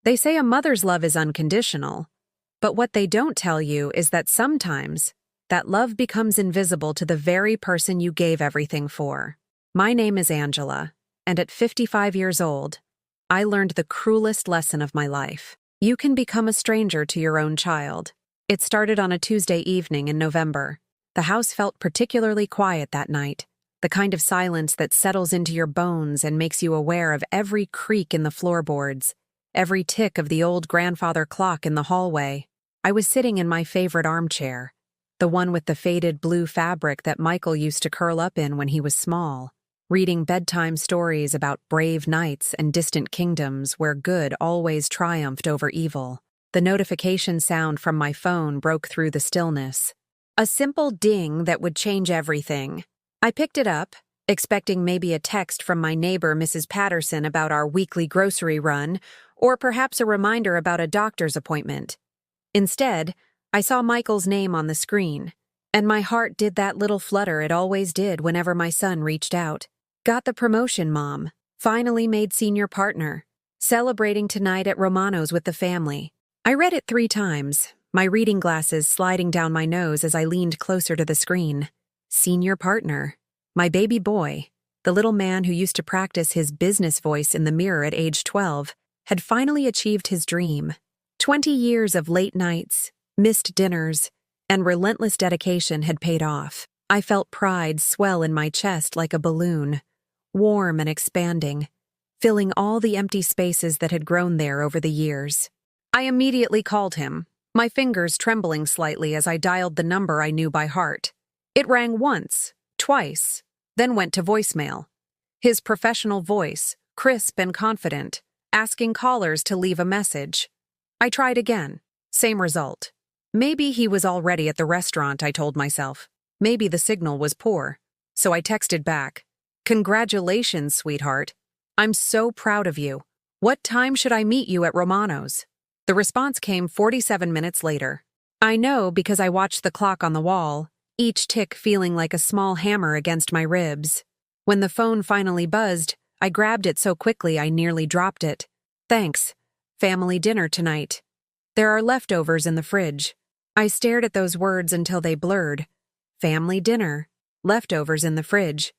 They say a mother's love is unconditional, but what they don't tell you is that sometimes that love becomes invisible to the very person you gave everything for. My name is Angela, and at 55 years old, I learned the cruelest lesson of my life. You can become a stranger to your own child. It started on a Tuesday evening in November. The house felt particularly quiet that night, the kind of silence that settles into your bones and makes you aware of every creak in the floorboards, every tick of the old grandfather clock in the hallway. I was sitting in my favorite armchair, the one with the faded blue fabric that Michael used to curl up in when he was small, reading bedtime stories about brave knights and distant kingdoms where good always triumphed over evil. The notification sound from my phone broke through the stillness. A simple ding that would change everything. I picked it up, expecting maybe a text from my neighbor, Mrs. Patterson, about our weekly grocery run, or perhaps a reminder about a doctor's appointment. Instead, I saw Michael's name on the screen, and my heart did that little flutter it always did whenever my son reached out. Got the promotion, Mom. Finally made senior partner. Celebrating tonight at Romano's with the family. I read it 3 times, my reading glasses sliding down my nose as I leaned closer to the screen. Senior partner. My baby boy, the little man who used to practice his business voice in the mirror at age 12, had finally achieved his dream. 20 years of late nights, missed dinners, and relentless dedication had paid off. I felt pride swell in my chest like a balloon, warm and expanding, filling all the empty spaces that had grown there over the years. I immediately called him, my fingers trembling slightly as I dialed the number I knew by heart. It rang once, twice, then went to voicemail. His professional voice, crisp and confident, asking callers to leave a message. I tried again. Same result. Maybe he was already at the restaurant, I told myself. Maybe the signal was poor. So I texted back. Congratulations, sweetheart. I'm so proud of you. What time should I meet you at Romano's? The response came 47 minutes later. I know because I watched the clock on the wall, each tick feeling like a small hammer against my ribs. When the phone finally buzzed, I grabbed it so quickly I nearly dropped it. Thanks. Family dinner tonight. There are leftovers in the fridge. I stared at those words until they blurred. Family dinner. Leftovers in the fridge.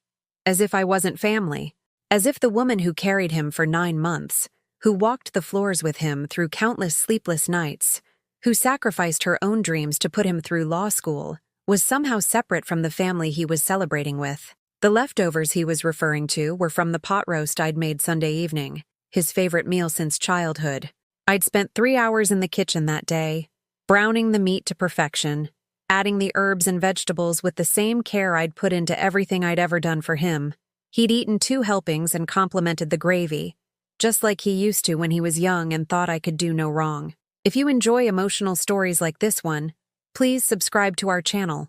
As if I wasn't family. As if the woman who carried him for 9 months, who walked the floors with him through countless sleepless nights, who sacrificed her own dreams to put him through law school, was somehow separate from the family he was celebrating with. The leftovers he was referring to were from the pot roast I'd made Sunday evening, his favorite meal since childhood. I'd spent 3 hours in the kitchen that day, browning the meat to perfection, adding the herbs and vegetables with the same care I'd put into everything I'd ever done for him. He'd eaten 2 helpings and complimented the gravy, just like he used to when he was young and thought I could do no wrong. If you enjoy emotional stories like this one, please subscribe to our channel.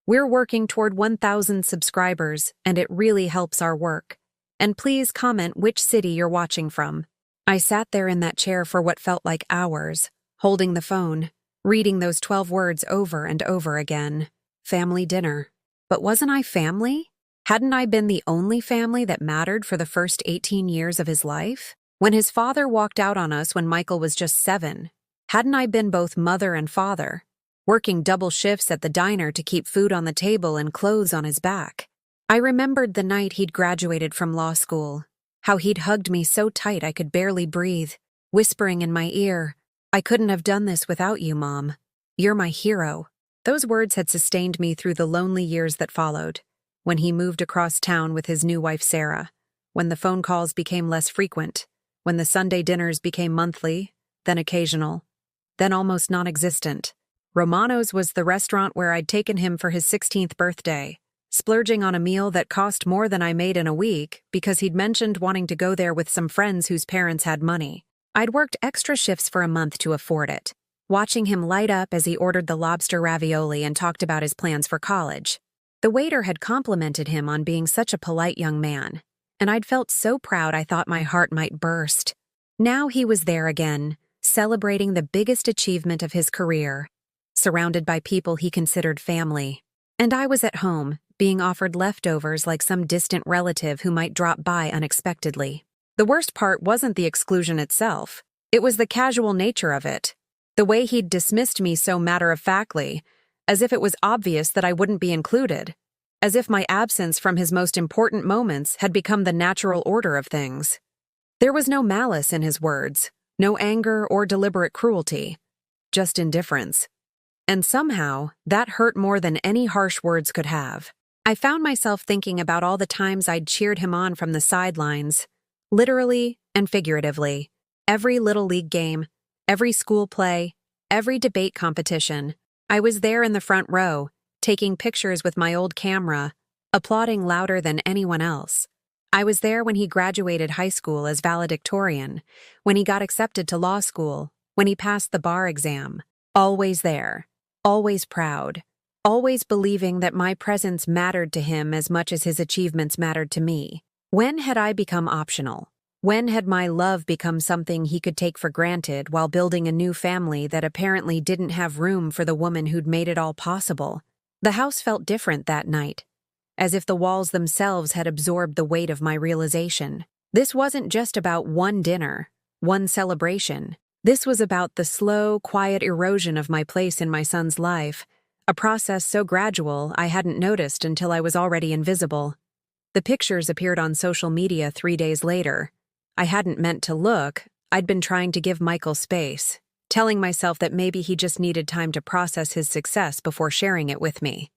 We're working toward 1,000 subscribers, and it really helps our work. And please comment which city you're watching from. I sat there in that chair for what felt like hours, holding the phone, reading those 12 words over and over again. Family dinner. But wasn't I family? Hadn't I been the only family that mattered for the first 18 years of his life? When his father walked out on us when Michael was just 7, hadn't I been both mother and father, working double shifts at the diner to keep food on the table and clothes on his back? I remembered the night he'd graduated from law school, how he'd hugged me so tight I could barely breathe, whispering in my ear, "I couldn't have done this without you, Mom. You're my hero." Those words had sustained me through the lonely years that followed. When he moved across town with his new wife Sarah, when the phone calls became less frequent, when the Sunday dinners became monthly, then occasional, then almost non-existent. Romano's was the restaurant where I'd taken him for his 16th birthday, splurging on a meal that cost more than I made in a week because he'd mentioned wanting to go there with some friends whose parents had money. I'd worked extra shifts for a month to afford it, watching him light up as he ordered the lobster ravioli and talked about his plans for college. The waiter had complimented him on being such a polite young man, and I'd felt so proud I thought my heart might burst. Now he was there again, celebrating the biggest achievement of his career, surrounded by people he considered family. And I was at home, being offered leftovers like some distant relative who might drop by unexpectedly. The worst part wasn't the exclusion itself. It was the casual nature of it, the way he'd dismissed me so matter-of-factly, as if it was obvious that I wouldn't be included, as if my absence from his most important moments had become the natural order of things. There was no malice in his words, no anger or deliberate cruelty, just indifference. And somehow, that hurt more than any harsh words could have. I found myself thinking about all the times I'd cheered him on from the sidelines, literally and figuratively. Every little league game, every school play, every debate competition. I was there in the front row, taking pictures with my old camera, applauding louder than anyone else. I was there when he graduated high school as valedictorian, when he got accepted to law school, when he passed the bar exam. Always there, always proud, always believing that my presence mattered to him as much as his achievements mattered to me. When had I become optional? When had my love become something he could take for granted while building a new family that apparently didn't have room for the woman who'd made it all possible? The house felt different that night, as if the walls themselves had absorbed the weight of my realization. This wasn't just about one dinner, one celebration. This was about the slow, quiet erosion of my place in my son's life, a process so gradual I hadn't noticed until I was already invisible. The pictures appeared on social media 3 days later. I hadn't meant to look. I'd been trying to give Michael space, telling myself that maybe he just needed time to process his success before sharing it with me.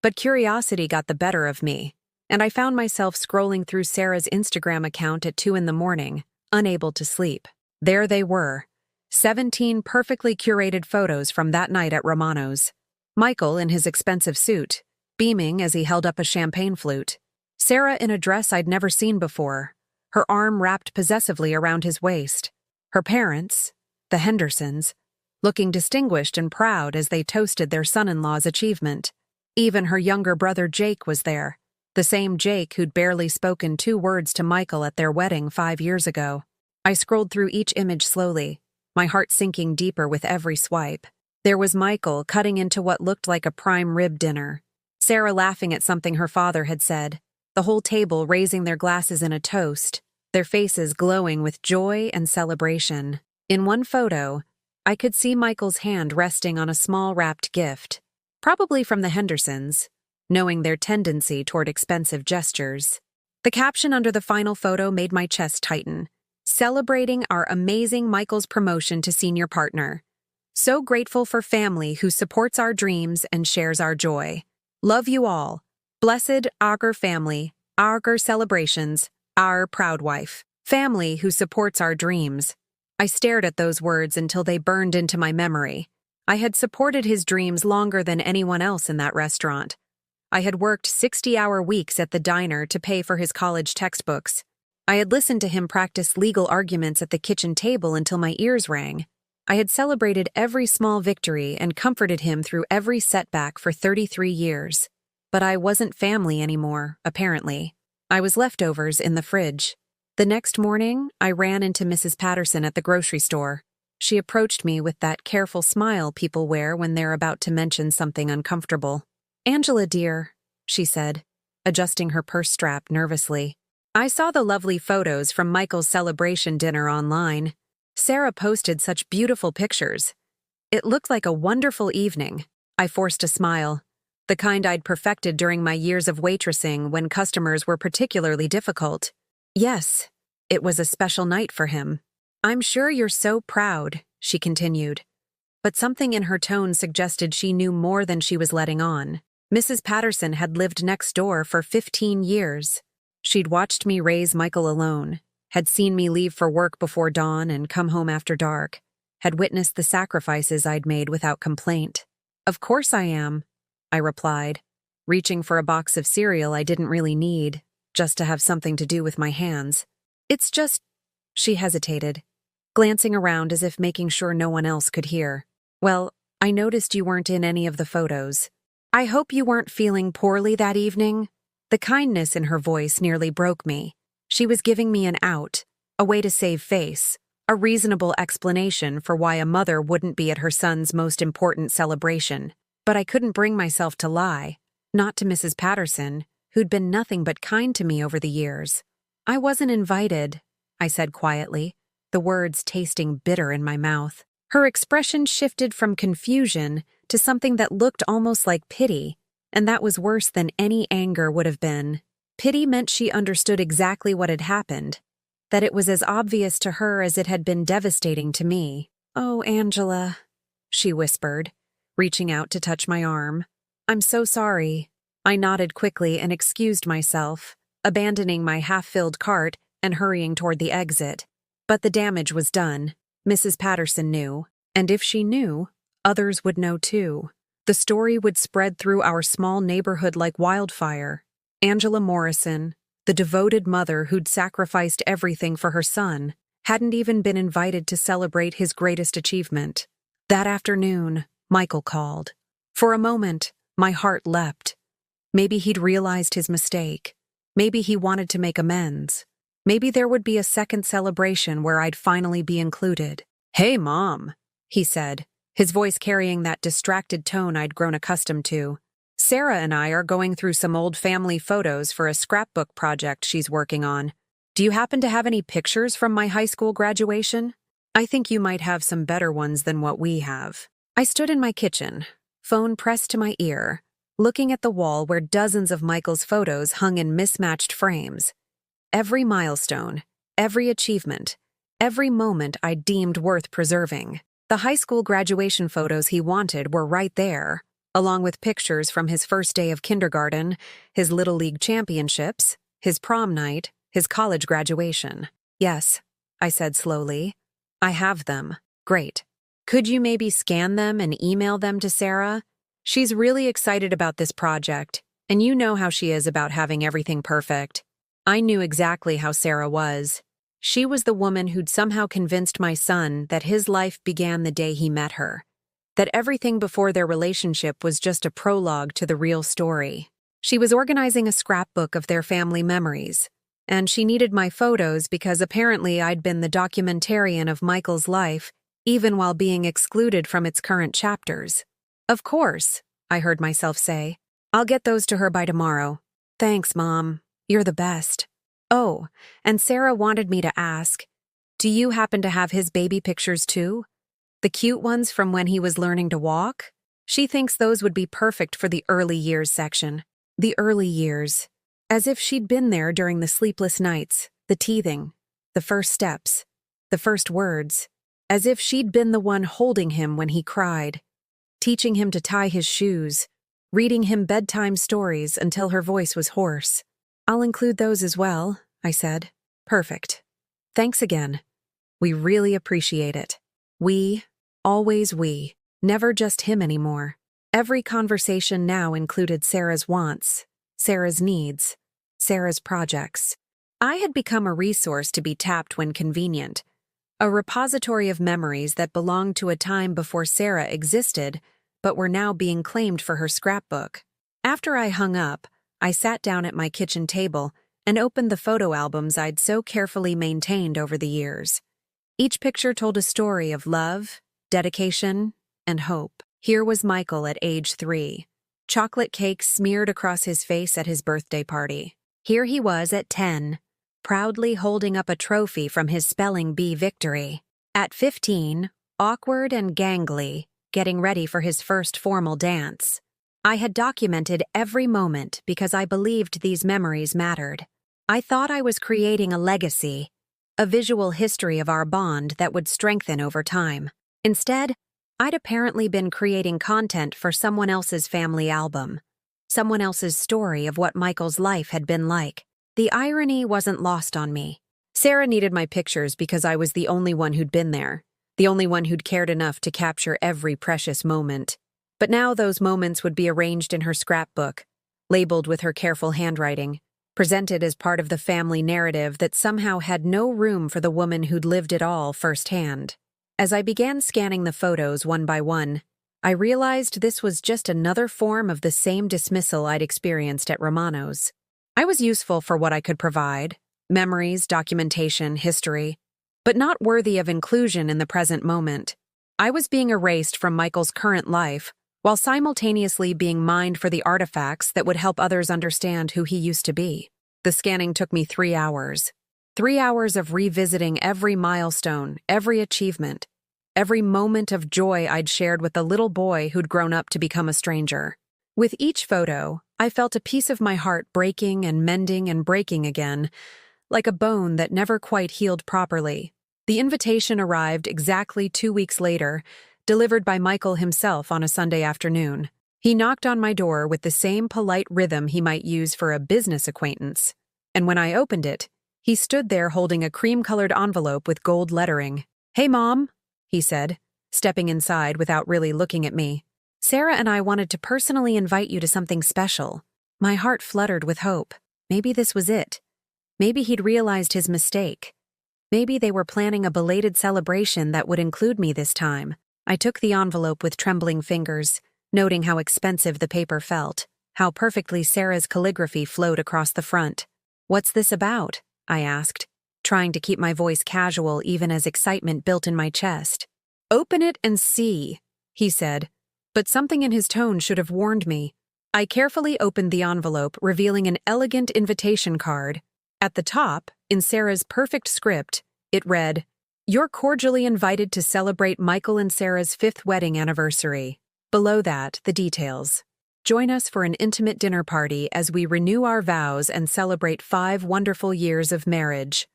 But curiosity got the better of me, and I found myself scrolling through Sarah's Instagram account at 2 a.m, unable to sleep. There they were, 17 perfectly curated photos from that night at Romano's. Michael in his expensive suit, beaming as he held up a champagne flute. Sarah in a dress I'd never seen before, her arm wrapped possessively around his waist. Her parents, the Hendersons, looking distinguished and proud as they toasted their son-in-law's achievement. Even her younger brother Jake was there, the same Jake who'd barely spoken 2 words to Michael at their wedding 5 years ago. I scrolled through each image slowly, my heart sinking deeper with every swipe. There was Michael cutting into what looked like a prime rib dinner, Sarah laughing at something her father had said, the whole table raising their glasses in a toast, their faces glowing with joy and celebration. In one photo, I could see Michael's hand resting on a small wrapped gift, probably from the Hendersons, knowing their tendency toward expensive gestures. The caption under the final photo made my chest tighten. Celebrating our amazing Michael's promotion to senior partner. So grateful for family who supports our dreams and shares our joy. Love you all. Blessed Augur family, Augur celebrations, our proud wife. Family who supports our dreams. I stared at those words until they burned into my memory. I had supported his dreams longer than anyone else in that restaurant. I had worked 60-hour weeks at the diner to pay for his college textbooks. I had listened to him practice legal arguments at the kitchen table until my ears rang. I had celebrated every small victory and comforted him through every setback for 33 years. But I wasn't family anymore, apparently. I was leftovers in the fridge. The next morning, I ran into Mrs. Patterson at the grocery store. She approached me with that careful smile people wear when they're about to mention something uncomfortable. "Angela, dear," she said, adjusting her purse strap nervously. I saw the lovely photos from Michael's celebration dinner online. Sarah posted such beautiful pictures. It looked like a wonderful evening. I forced a smile, the kind I'd perfected during my years of waitressing when customers were particularly difficult. Yes, it was a special night for him. "I'm sure you're so proud," she continued. But something in her tone suggested she knew more than she was letting on. Mrs. Patterson had lived next door for 15 years. She'd watched me raise Michael alone, had seen me leave for work before dawn and come home after dark, had witnessed the sacrifices I'd made without complaint. "Of course I am," I replied, reaching for a box of cereal I didn't really need, just to have something to do with my hands. "It's just—" She hesitated, glancing around as if making sure no one else could hear. "Well, I noticed you weren't in any of the photos. I hope you weren't feeling poorly that evening." The kindness in her voice nearly broke me. She was giving me an out, a way to save face, a reasonable explanation for why a mother wouldn't be at her son's most important celebration. But I couldn't bring myself to lie, not to Mrs. Patterson, who'd been nothing but kind to me over the years. "I wasn't invited," I said quietly. the words tasting bitter in my mouth. Her expression shifted from confusion to something that looked almost like pity, and that was worse than any anger would have been. Pity meant she understood exactly what had happened, that it was as obvious to her as it had been devastating to me. "Oh, Angela," she whispered, reaching out to touch my arm. "I'm so sorry." I nodded quickly and excused myself, abandoning my half-filled cart and hurrying toward the exit. But the damage was done. Mrs. Patterson knew, and if she knew, others would know too. The story would spread through our small neighborhood like wildfire. Angela Morrison, the devoted mother who'd sacrificed everything for her son, hadn't even been invited to celebrate his greatest achievement. That afternoon, Michael called. For a moment, my heart leapt. Maybe he'd realized his mistake. Maybe he wanted to make amends. Maybe there would be a second celebration where I'd finally be included. "Hey, Mom," he said, his voice carrying that distracted tone I'd grown accustomed to. "Sarah and I are going through some old family photos for a scrapbook project she's working on. Do you happen to have any pictures from my high school graduation? I think you might have some better ones than what we have." I stood in my kitchen, phone pressed to my ear, looking at the wall where dozens of Michael's photos hung in mismatched frames. Every milestone, every achievement, every moment I deemed worth preserving. The high school graduation photos he wanted were right there, along with pictures from his first day of kindergarten, his Little League championships, his prom night, his college graduation. "Yes," I said slowly. "I have them." "Great. Could you maybe scan them and email them to Sarah? She's really excited about this project, and you know how she is about having everything perfect." I knew exactly how Sarah was. She was the woman who'd somehow convinced my son that his life began the day he met her, that everything before their relationship was just a prologue to the real story. She was organizing a scrapbook of their family memories, and she needed my photos because apparently I'd been the documentarian of Michael's life, even while being excluded from its current chapters. "Of course," I heard myself say. "I'll get those to her by tomorrow." "Thanks, Mom. You're the best." "Oh, and Sarah wanted me to ask, do you happen to have his baby pictures too? The cute ones from when he was learning to walk? She thinks those would be perfect for the early years section." The early years. As if she'd been there during the sleepless nights, the teething, the first steps, the first words. As if she'd been the one holding him when he cried, teaching him to tie his shoes, reading him bedtime stories until her voice was hoarse. "I'll include those as well," I said. "Perfect. Thanks again. We really appreciate it." We, always we, never just him anymore. Every conversation now included Sarah's wants, Sarah's needs, Sarah's projects. I had become a resource to be tapped when convenient, a repository of memories that belonged to a time before Sarah existed, but were now being claimed for her scrapbook. After I hung up, I sat down at my kitchen table and opened the photo albums I'd so carefully maintained over the years. Each picture told a story of love, dedication, and hope. Here was Michael at age 3, chocolate cake smeared across his face at his birthday party. Here he was at 10, proudly holding up a trophy from his spelling bee victory. At 15, awkward and gangly, getting ready for his first formal dance. I had documented every moment because I believed these memories mattered. I thought I was creating a legacy, a visual history of our bond that would strengthen over time. Instead, I'd apparently been creating content for someone else's family album, someone else's story of what Michael's life had been like. The irony wasn't lost on me. Sarah needed my pictures because I was the only one who'd been there, the only one who'd cared enough to capture every precious moment. But now those moments would be arranged in her scrapbook, labeled with her careful handwriting, presented as part of the family narrative that somehow had no room for the woman who'd lived it all firsthand. As I began scanning the photos one by one, I realized this was just another form of the same dismissal I'd experienced at Romano's. I was useful for what I could provide, memories, documentation, history, but not worthy of inclusion in the present moment. I was being erased from Michael's current life, while simultaneously being mined for the artifacts that would help others understand who he used to be. The scanning took me 3 hours. 3 hours of revisiting every milestone, every achievement, every moment of joy I'd shared with the little boy who'd grown up to become a stranger. With each photo, I felt a piece of my heart breaking and mending and breaking again, like a bone that never quite healed properly. The invitation arrived exactly 2 weeks later, delivered by Michael himself on a Sunday afternoon. He knocked on my door with the same polite rhythm he might use for a business acquaintance, and when I opened it, he stood there holding a cream-colored envelope with gold lettering. "Hey, Mom," he said, stepping inside without really looking at me. "Sarah and I wanted to personally invite you to something special." My heart fluttered with hope. Maybe this was it. Maybe he'd realized his mistake. Maybe they were planning a belated celebration that would include me this time. I took the envelope with trembling fingers, noting how expensive the paper felt, how perfectly Sarah's calligraphy flowed across the front. "What's this about?" I asked, trying to keep my voice casual even as excitement built in my chest. "Open it and see," he said, but something in his tone should have warned me. I carefully opened the envelope, revealing an elegant invitation card. At the top, in Sarah's perfect script, it read, "You're cordially invited to celebrate Michael and Sarah's 5th wedding anniversary." Below that, the details. "Join us for an intimate dinner party as we renew our vows and celebrate 5 wonderful years of marriage.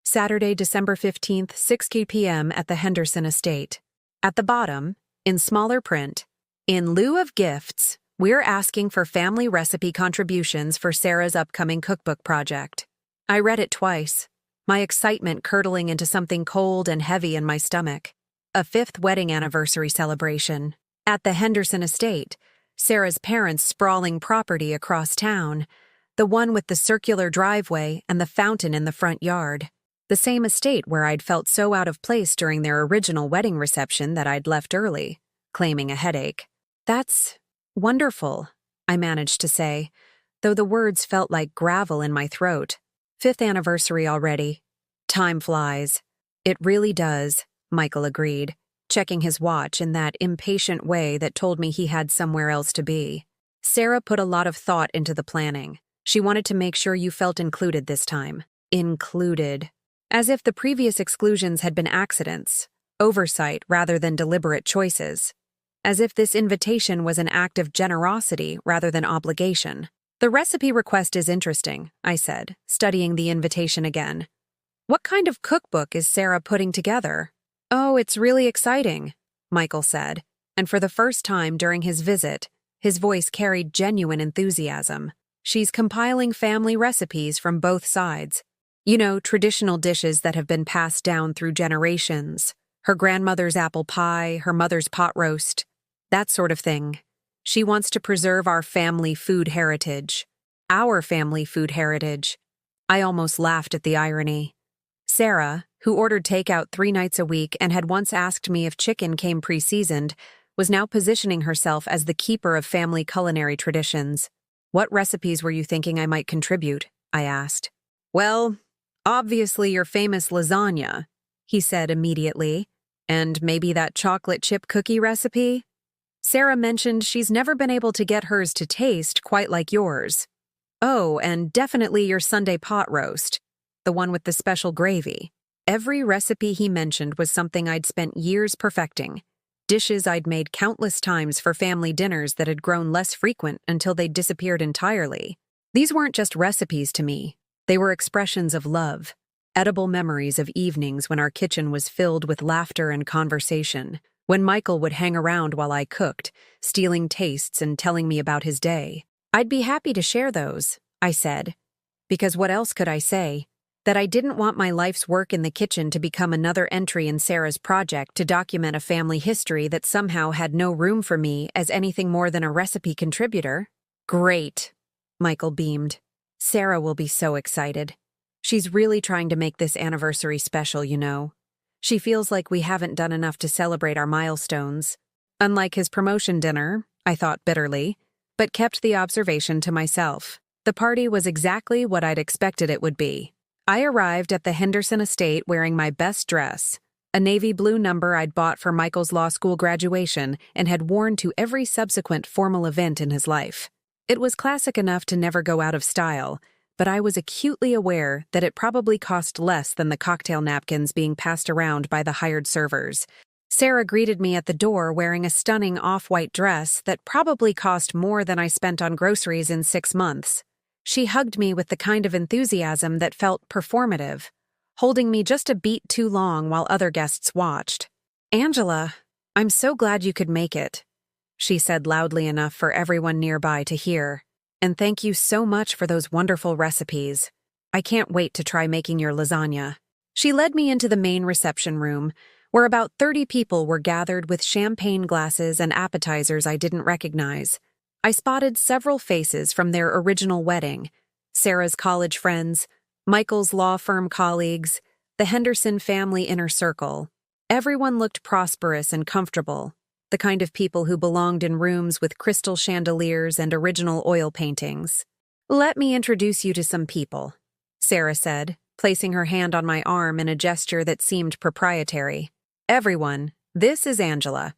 Saturday, December 15th, 6 p.m. at the Henderson Estate." At the bottom, in smaller print, "In lieu of gifts, we're asking for family recipe contributions for Sarah's upcoming cookbook project." I read it twice, my excitement curdling into something cold and heavy in my stomach. A 5th wedding anniversary celebration. At the Henderson Estate, Sarah's parents' sprawling property across town, the one with the circular driveway and the fountain in the front yard. The same estate where I'd felt so out of place during their original wedding reception that I'd left early, claiming a headache. "That's wonderful," I managed to say, though the words felt like gravel in my throat. 5th anniversary already. Time flies. "It really does," Michael agreed, checking his watch in that impatient way that told me he had somewhere else to be. "Sarah put a lot of thought into the planning. She wanted to make sure you felt included this time." Included. As if the previous exclusions had been accidents, oversight rather than deliberate choices. As if this invitation was an act of generosity rather than obligation. "The recipe request is interesting," I said, studying the invitation again. "What kind of cookbook is Sarah putting together?" "Oh, it's really exciting," Michael said, and for the first time during his visit, his voice carried genuine enthusiasm. "She's compiling family recipes from both sides. You know, traditional dishes that have been passed down through generations. Her grandmother's apple pie, her mother's pot roast, that sort of thing. She wants to preserve our family food heritage. Our family food heritage." I almost laughed at the irony. Sarah, who ordered takeout 3 nights a week and had once asked me if chicken came pre-seasoned, was now positioning herself as the keeper of family culinary traditions. "What recipes were you thinking I might contribute?" I asked. "Well, obviously your famous lasagna," he said immediately. "And maybe that chocolate chip cookie recipe? Sarah mentioned she's never been able to get hers to taste quite like yours. Oh, and definitely your Sunday pot roast, the one with the special gravy." Every recipe he mentioned was something I'd spent years perfecting, dishes I'd made countless times for family dinners that had grown less frequent until they'd disappeared entirely. These weren't just recipes to me. They were expressions of love, edible memories of evenings when our kitchen was filled with laughter and conversation, when Michael would hang around while I cooked, stealing tastes and telling me about his day. "I'd be happy to share those," I said, because what else could I say? That I didn't want my life's work in the kitchen to become another entry in Sarah's project to document a family history that somehow had no room for me as anything more than a recipe contributor. "Great," Michael beamed. "Sarah will be so excited. She's really trying to make this anniversary special, you know. She feels like we haven't done enough to celebrate our milestones." Unlike his promotion dinner, I thought bitterly, but kept the observation to myself. The party was exactly what I'd expected it would be. I arrived at the Henderson Estate wearing my best dress, a navy blue number I'd bought for Michael's law school graduation and had worn to every subsequent formal event in his life. It was classic enough to never go out of style, but I was acutely aware that it probably cost less than the cocktail napkins being passed around by the hired servers. Sarah greeted me at the door wearing a stunning off-white dress that probably cost more than I spent on groceries in 6 months. She hugged me with the kind of enthusiasm that felt performative, holding me just a beat too long while other guests watched. "Angela, I'm so glad you could make it," she said loudly enough for everyone nearby to hear. "And thank you so much for those wonderful recipes. I can't wait to try making your lasagna." She led me into the main reception room, where about 30 people were gathered with champagne glasses and appetizers I didn't recognize. I spotted several faces from their original wedding: Sarah's college friends, Michael's law firm colleagues, the Henderson family inner circle. Everyone looked prosperous and comfortable, the kind of people who belonged in rooms with crystal chandeliers and original oil paintings. "Let me introduce you to some people," Sarah said, placing her hand on my arm in a gesture that seemed proprietary. "Everyone, this is Angela,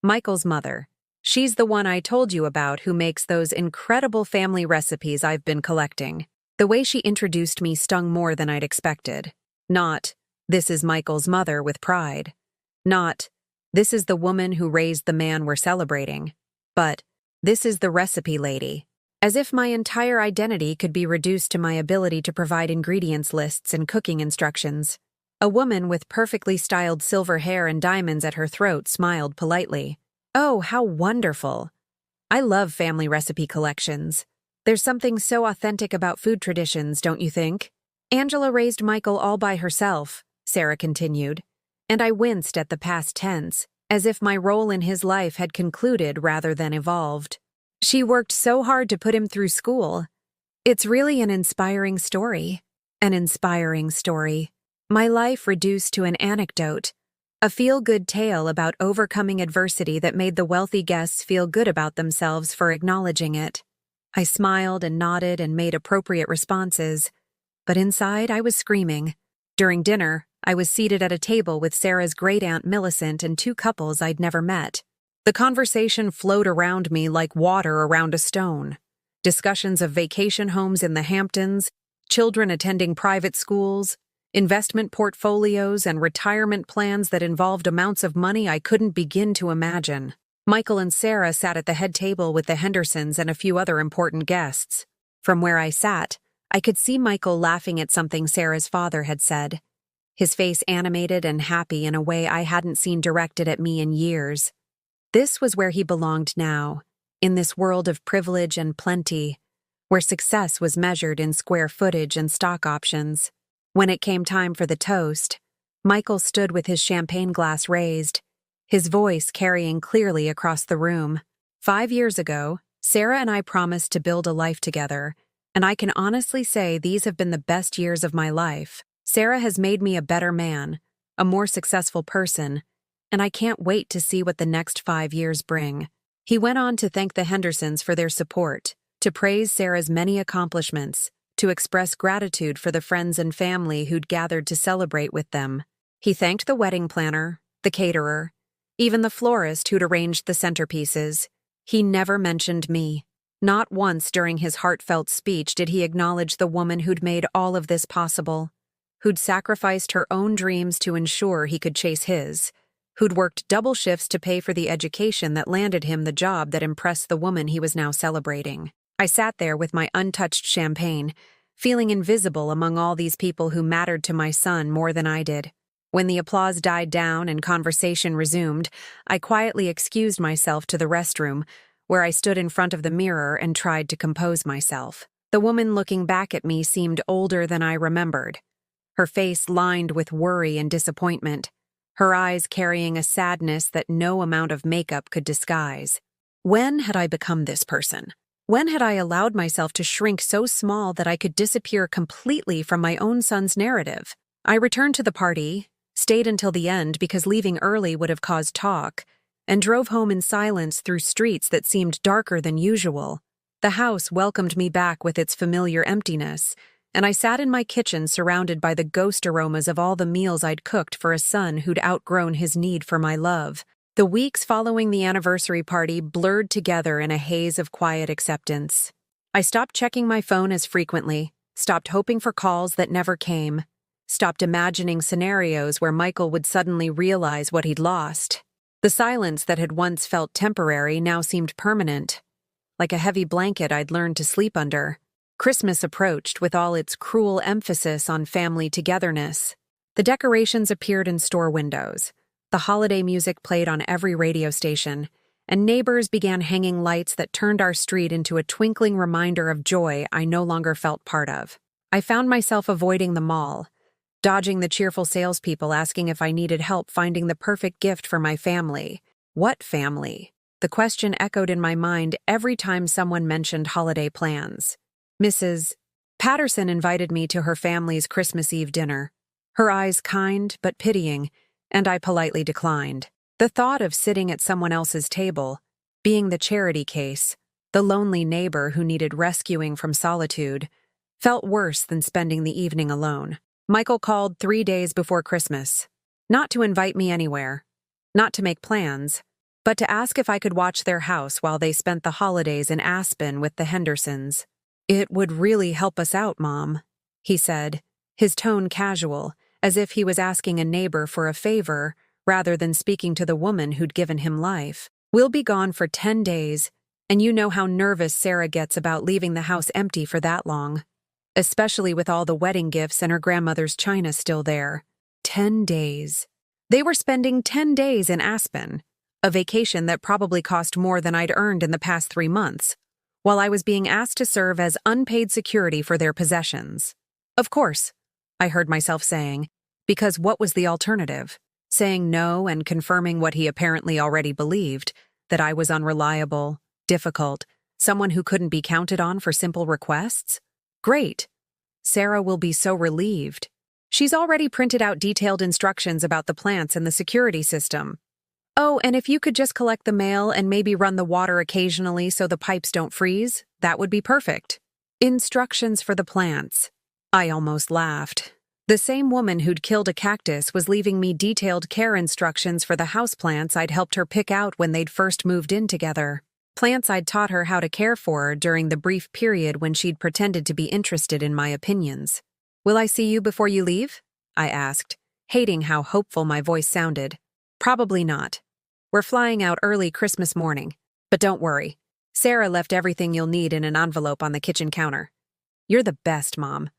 Michael's mother. She's the one I told you about who makes those incredible family recipes I've been collecting." The way she introduced me stung more than I'd expected. Not, "This is Michael's mother," with pride. Not, "This is the woman who raised the man we're celebrating." But, "This is the recipe lady." As if my entire identity could be reduced to my ability to provide ingredients lists and cooking instructions. A woman with perfectly styled silver hair and diamonds at her throat smiled politely. "Oh, how wonderful. I love family recipe collections. There's something so authentic about food traditions, don't you think?" "Angela raised Michael all by herself," Sarah continued, and I winced at the past tense, as if my role in his life had concluded rather than evolved. "She worked so hard to put him through school. It's really an inspiring story." An inspiring story. My life reduced to an anecdote, a feel-good tale about overcoming adversity that made the wealthy guests feel good about themselves for acknowledging it. I smiled and nodded and made appropriate responses, but inside I was screaming. During dinner, I was seated at a table with Sarah's great-aunt Millicent and 2 couples I'd never met. The conversation flowed around me like water around a stone. Discussions of vacation homes in the Hamptons, children attending private schools, investment portfolios, and retirement plans that involved amounts of money I couldn't begin to imagine. Michael and Sarah sat at the head table with the Hendersons and a few other important guests. From where I sat, I could see Michael laughing at something Sarah's father had said, his face animated and happy in a way I hadn't seen directed at me in years. This was where he belonged now, in this world of privilege and plenty, where success was measured in square footage and stock options. When it came time for the toast, Michael stood with his champagne glass raised, his voice carrying clearly across the room. 5 years ago, Sarah and I promised to build a life together, and I can honestly say these have been the best years of my life. Sarah has made me a better man, a more successful person, and I can't wait to see what the next 5 years bring. He went on to thank the Hendersons for their support, to praise Sarah's many accomplishments, to express gratitude for the friends and family who'd gathered to celebrate with them. He thanked the wedding planner, the caterer, even the florist who'd arranged the centerpieces. He never mentioned me. Not once during his heartfelt speech did he acknowledge the woman who'd made all of this possible, who'd sacrificed her own dreams to ensure he could chase his, who'd worked double shifts to pay for the education that landed him the job that impressed the woman he was now celebrating. I sat there with my untouched champagne, feeling invisible among all these people who mattered to my son more than I did. When the applause died down and conversation resumed, I quietly excused myself to the restroom, where I stood in front of the mirror and tried to compose myself. The woman looking back at me seemed older than I remembered, her face lined with worry and disappointment, her eyes carrying a sadness that no amount of makeup could disguise. When had I become this person? When had I allowed myself to shrink so small that I could disappear completely from my own son's narrative? I returned to the party, stayed until the end because leaving early would have caused talk, and drove home in silence through streets that seemed darker than usual. The house welcomed me back with its familiar emptiness, and I sat in my kitchen surrounded by the ghost aromas of all the meals I'd cooked for a son who'd outgrown his need for my love. The weeks following the anniversary party blurred together in a haze of quiet acceptance. I stopped checking my phone as frequently, stopped hoping for calls that never came, stopped imagining scenarios where Michael would suddenly realize what he'd lost. The silence that had once felt temporary now seemed permanent, like a heavy blanket I'd learned to sleep under. Christmas approached with all its cruel emphasis on family togetherness. The decorations appeared in store windows. The holiday music played on every radio station, and neighbors began hanging lights that turned our street into a twinkling reminder of joy I no longer felt part of. I found myself avoiding the mall, dodging the cheerful salespeople asking if I needed help finding the perfect gift for my family. What family? The question echoed in my mind every time someone mentioned holiday plans. Mrs. Patterson invited me to her family's Christmas Eve dinner, her eyes kind but pitying, and I politely declined. The thought of sitting at someone else's table, being the charity case, the lonely neighbor who needed rescuing from solitude, felt worse than spending the evening alone. Michael called 3 days before Christmas, not to invite me anywhere, not to make plans, but to ask if I could watch their house while they spent the holidays in Aspen with the Hendersons. "It would really help us out, Mom," he said, his tone casual, as if he was asking a neighbor for a favor rather than speaking to the woman who'd given him life. "We'll be gone for 10 days, and you know how nervous Sarah gets about leaving the house empty for that long, especially with all the wedding gifts and her grandmother's china still there." 10 days. They were spending 10 days in Aspen, a vacation that probably cost more than I'd earned in the past 3 months, while I was being asked to serve as unpaid security for their possessions. Of course, I heard myself saying, because what was the alternative? Saying no and confirming what he apparently already believed, that I was unreliable, difficult, someone who couldn't be counted on for simple requests? Great. Sarah will be so relieved. She's already printed out detailed instructions about the plants and the security system. "Oh, and if you could just collect the mail and maybe run the water occasionally so the pipes don't freeze, that would be perfect." Instructions for the plants. I almost laughed. The same woman who'd killed a cactus was leaving me detailed care instructions for the houseplants I'd helped her pick out when they'd first moved in together. Plants I'd taught her how to care for during the brief period when she'd pretended to be interested in my opinions. "Will I see you before you leave?" I asked, hating how hopeful my voice sounded. "Probably not. We're flying out early Christmas morning. But don't worry. Sarah left everything you'll need in an envelope on the kitchen counter. You're the best, Mom.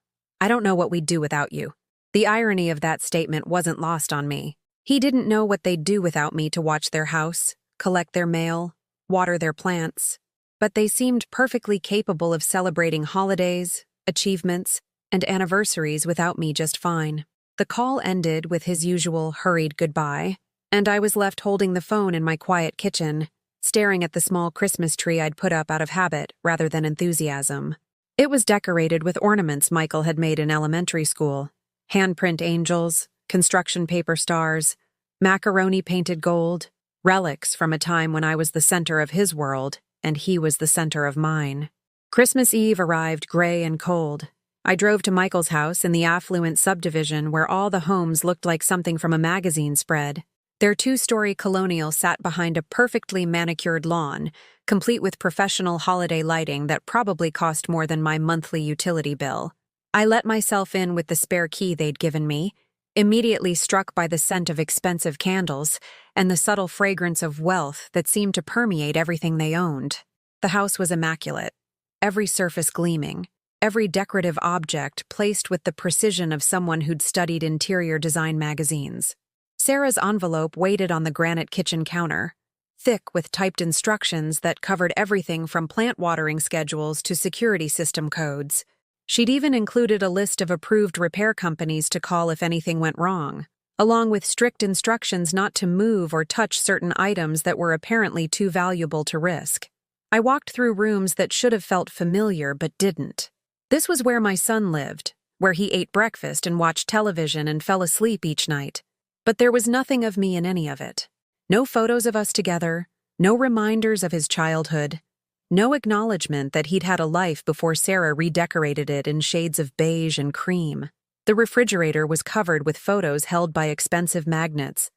I don't know what we'd do without you." The irony of that statement wasn't lost on me. He didn't know what they'd do without me to watch their house, collect their mail, water their plants. But they seemed perfectly capable of celebrating holidays, achievements, and anniversaries without me just fine. The call ended with his usual hurried goodbye, and I was left holding the phone in my quiet kitchen, staring at the small Christmas tree I'd put up out of habit rather than enthusiasm. It was decorated with ornaments Michael had made in elementary school. Handprint angels, construction paper stars, macaroni painted gold, relics from a time when I was the center of his world and he was the center of mine. Christmas Eve arrived gray and cold. I drove to Michael's house in the affluent subdivision where all the homes looked like something from a magazine spread. Their 2-story colonial sat behind a perfectly manicured lawn, complete with professional holiday lighting that probably cost more than my monthly utility bill. I let myself in with the spare key they'd given me, immediately struck by the scent of expensive candles and the subtle fragrance of wealth that seemed to permeate everything they owned. The house was immaculate, every surface gleaming, every decorative object placed with the precision of someone who'd studied interior design magazines. Sarah's envelope waited on the granite kitchen counter, thick with typed instructions that covered everything from plant watering schedules to security system codes. She'd even included a list of approved repair companies to call if anything went wrong, along with strict instructions not to move or touch certain items that were apparently too valuable to risk. I walked through rooms that should have felt familiar but didn't. This was where my son lived, where he ate breakfast and watched television and fell asleep each night. But there was nothing of me in any of it. No photos of us together, no reminders of his childhood, no acknowledgement that he'd had a life before Sarah redecorated it in shades of beige and cream. The refrigerator was covered with photos held by expensive magnets.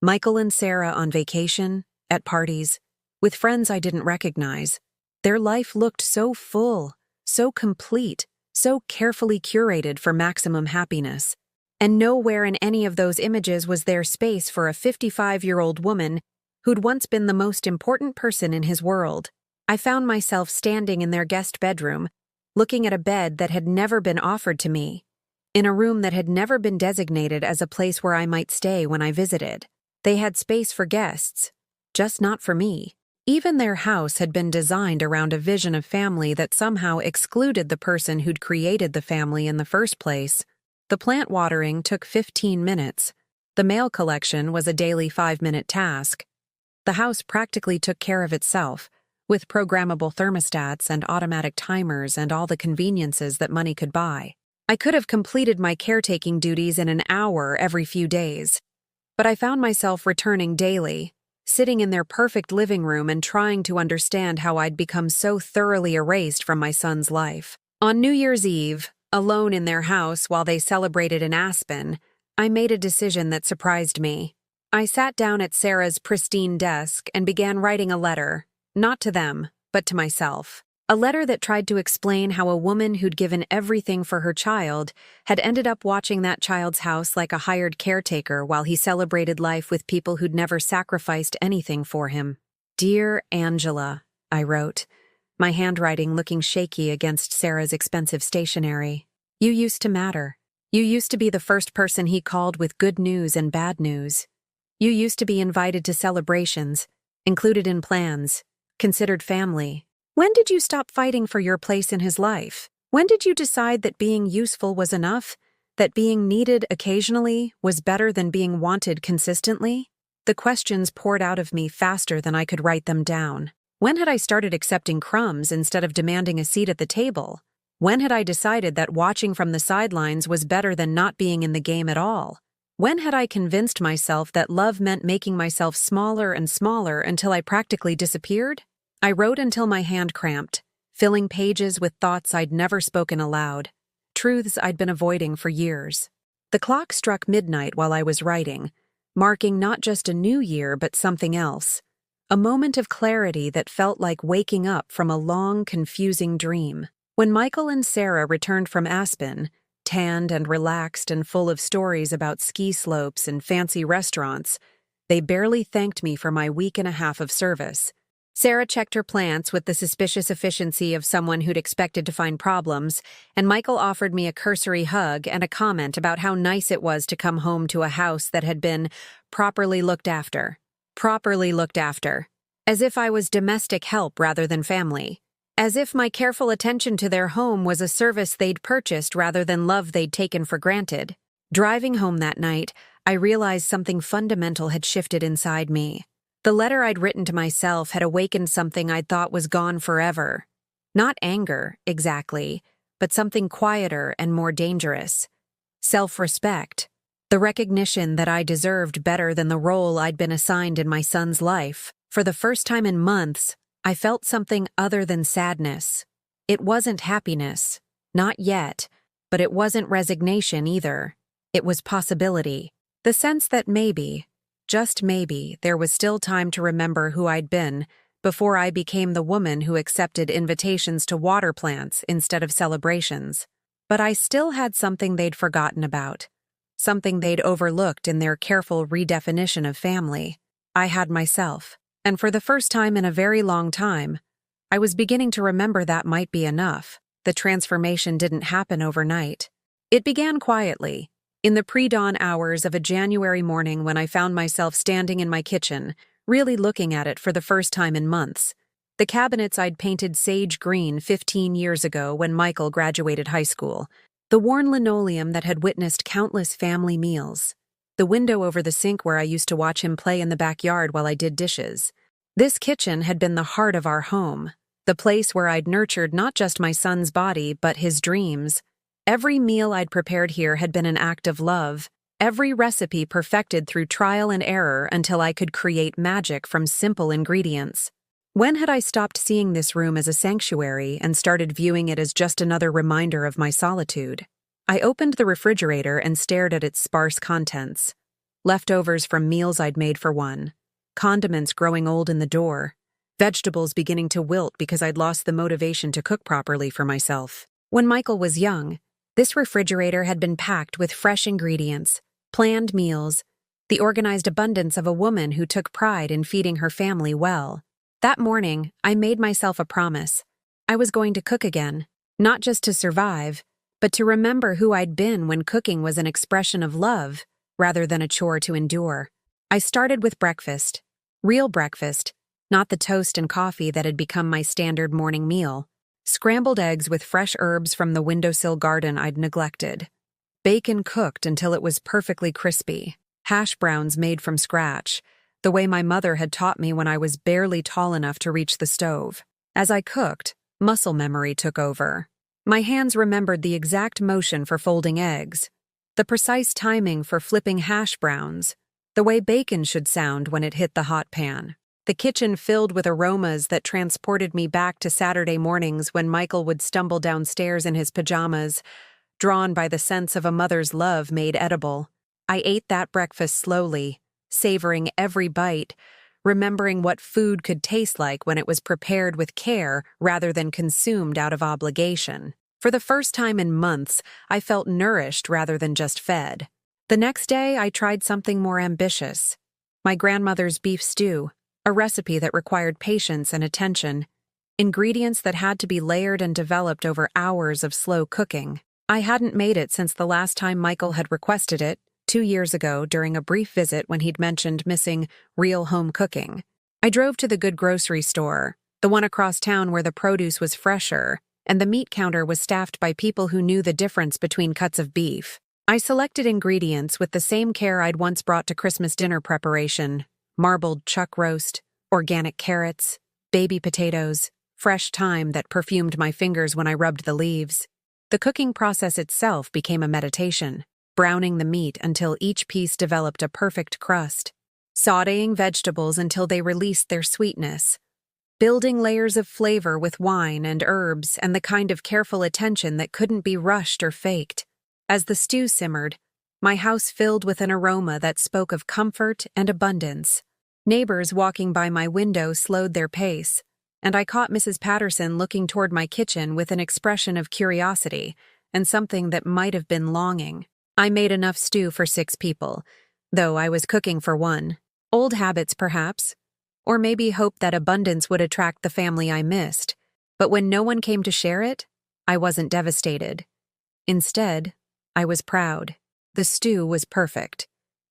Michael and Sarah on vacation, at parties, with friends I didn't recognize. Their life looked so full, so complete, so carefully curated for maximum happiness. And nowhere in any of those images was there space for a 55-year-old woman who'd once been the most important person in his world. I found myself standing in their guest bedroom, looking at a bed that had never been offered to me, in a room that had never been designated as a place where I might stay when I visited. They had space for guests, just not for me. Even their house had been designed around a vision of family that somehow excluded the person who'd created the family in the first place. The plant watering took 15 minutes. The mail collection was a daily 5-minute task. The house practically took care of itself, with programmable thermostats and automatic timers and all the conveniences that money could buy. I could have completed my caretaking duties in an hour every few days, but I found myself returning daily, sitting in their perfect living room and trying to understand how I'd become so thoroughly erased from my son's life. On New Year's Eve, alone in their house while they celebrated in Aspen, I made a decision that surprised me. I sat down at Sarah's pristine desk and began writing a letter, not to them, but to myself. A letter that tried to explain how a woman who'd given everything for her child had ended up watching that child's house like a hired caretaker while he celebrated life with people who'd never sacrificed anything for him. "Dear Angela," I wrote, my handwriting looking shaky against Sarah's expensive stationery. "You used to matter. You used to be the first person he called with good news and bad news. You used to be invited to celebrations, included in plans, considered family. When did you stop fighting for your place in his life? When did you decide that being useful was enough? That being needed occasionally was better than being wanted consistently?" The questions poured out of me faster than I could write them down. When had I started accepting crumbs instead of demanding a seat at the table? When had I decided that watching from the sidelines was better than not being in the game at all? When had I convinced myself that love meant making myself smaller and smaller until I practically disappeared? I wrote until my hand cramped, filling pages with thoughts I'd never spoken aloud, truths I'd been avoiding for years. The clock struck midnight while I was writing, marking not just a new year but something else, a moment of clarity that felt like waking up from a long, confusing dream. When Michael and Sarah returned from Aspen, tanned and relaxed and full of stories about ski slopes and fancy restaurants, they barely thanked me for my week and a half of service. Sarah checked her plants with the suspicious efficiency of someone who'd expected to find problems, and Michael offered me a cursory hug and a comment about how nice it was to come home to a house that had been properly looked after. Properly looked after. As if I was domestic help rather than family. As if my careful attention to their home was a service they'd purchased rather than love they'd taken for granted. Driving home that night, I realized something fundamental had shifted inside me. The letter I'd written to myself had awakened something I'd thought was gone forever. Not anger, exactly, but something quieter and more dangerous. Self-respect. The recognition that I deserved better than the role I'd been assigned in my son's life. For the first time in months, I felt something other than sadness. It wasn't happiness. Not yet. But it wasn't resignation either. It was possibility. The sense that maybe, just maybe, there was still time to remember who I'd been before I became the woman who accepted invitations to water plants instead of celebrations. But I still had something they'd forgotten about. Something they'd overlooked in their careful redefinition of family. I had myself. And for the first time in a very long time, I was beginning to remember that might be enough. The transformation didn't happen overnight. It began quietly, in the pre-dawn hours of a January morning when I found myself standing in my kitchen, really looking at it for the first time in months. The cabinets I'd painted sage green 15 years ago when Michael graduated high school. The worn linoleum that had witnessed countless family meals. The window over the sink where I used to watch him play in the backyard while I did dishes. This kitchen had been the heart of our home, the place where I'd nurtured not just my son's body but his dreams. Every meal I'd prepared here had been an act of love, every recipe perfected through trial and error until I could create magic from simple ingredients. When had I stopped seeing this room as a sanctuary and started viewing it as just another reminder of my solitude? I opened the refrigerator and stared at its sparse contents. Leftovers from meals I'd made for one. Condiments growing old in the door. Vegetables beginning to wilt because I'd lost the motivation to cook properly for myself. When Michael was young, this refrigerator had been packed with fresh ingredients, planned meals, the organized abundance of a woman who took pride in feeding her family well. That morning, I made myself a promise. I was going to cook again, not just to survive, but to remember who I'd been when cooking was an expression of love rather than a chore to endure. I started with breakfast. Real breakfast, not the toast and coffee that had become my standard morning meal. Scrambled eggs with fresh herbs from the windowsill garden I'd neglected. Bacon cooked until it was perfectly crispy. Hash browns made from scratch, the way my mother had taught me when I was barely tall enough to reach the stove. As I cooked, muscle memory took over. My hands remembered the exact motion for folding eggs, the precise timing for flipping hash browns, the way bacon should sound when it hit the hot pan. The kitchen filled with aromas that transported me back to Saturday mornings when Michael would stumble downstairs in his pajamas, drawn by the sense of a mother's love made edible. I ate that breakfast slowly, savoring every bite, remembering what food could taste like when it was prepared with care rather than consumed out of obligation. For the first time in months, I felt nourished rather than just fed. The next day, I tried something more ambitious. My grandmother's beef stew, a recipe that required patience and attention, ingredients that had to be layered and developed over hours of slow cooking. I hadn't made it since the last time Michael had requested it, 2 years ago during a brief visit when he'd mentioned missing real home cooking. I drove to the good grocery store, the one across town where the produce was fresher, and the meat counter was staffed by people who knew the difference between cuts of beef. I selected ingredients with the same care I'd once brought to Christmas dinner preparation: marbled chuck roast, organic carrots, baby potatoes, fresh thyme that perfumed my fingers when I rubbed the leaves. The cooking process itself became a meditation, browning the meat until each piece developed a perfect crust, sautéing vegetables until they released their sweetness, building layers of flavor with wine and herbs and the kind of careful attention that couldn't be rushed or faked. As the stew simmered, my house filled with an aroma that spoke of comfort and abundance. Neighbors walking by my window slowed their pace, and I caught Mrs. Patterson looking toward my kitchen with an expression of curiosity and something that might have been longing. I made enough stew for 6 people, though I was cooking for 1. Old habits, perhaps, or maybe hope that abundance would attract the family I missed. But when no one came to share it, I wasn't devastated. Instead, I was proud. The stew was perfect,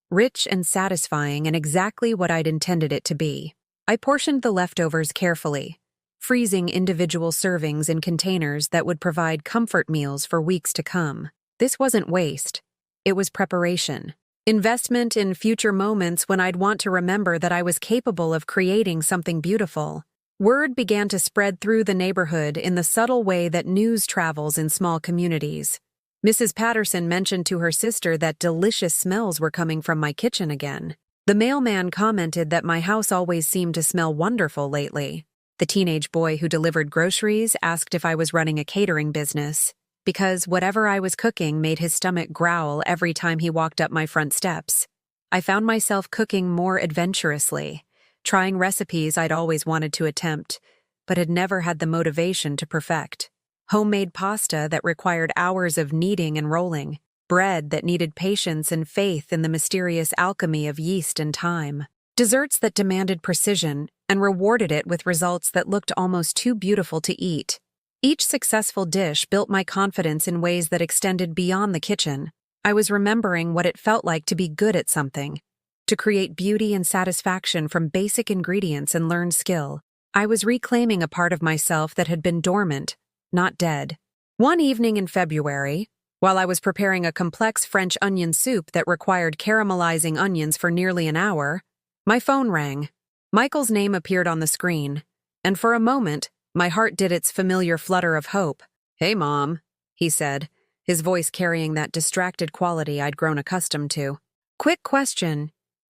rich and satisfying and exactly what I'd intended it to be. I portioned the leftovers carefully, freezing individual servings in containers that would provide comfort meals for weeks to come. This wasn't waste. It was preparation. Investment in future moments when I'd want to remember that I was capable of creating something beautiful. Word began to spread through the neighborhood in the subtle way that news travels in small communities. Mrs. Patterson mentioned to her sister that delicious smells were coming from my kitchen again. The mailman commented that my house always seemed to smell wonderful lately. The teenage boy who delivered groceries asked if I was running a catering business, because whatever I was cooking made his stomach growl every time he walked up my front steps. I found myself cooking more adventurously, trying recipes I'd always wanted to attempt, but had never had the motivation to perfect. Homemade pasta that required hours of kneading and rolling, bread that needed patience and faith in the mysterious alchemy of yeast and thyme, desserts that demanded precision and rewarded it with results that looked almost too beautiful to eat. Each successful dish built my confidence in ways that extended beyond the kitchen. I was remembering what it felt like to be good at something, to create beauty and satisfaction from basic ingredients and learned skill. I was reclaiming a part of myself that had been dormant, not dead. One evening in February, while I was preparing a complex French onion soup that required caramelizing onions for nearly an hour, my phone rang. Michael's name appeared on the screen, and for a moment, my heart did its familiar flutter of hope. "Hey, Mom," he said, his voice carrying that distracted quality I'd grown accustomed to. "Quick question.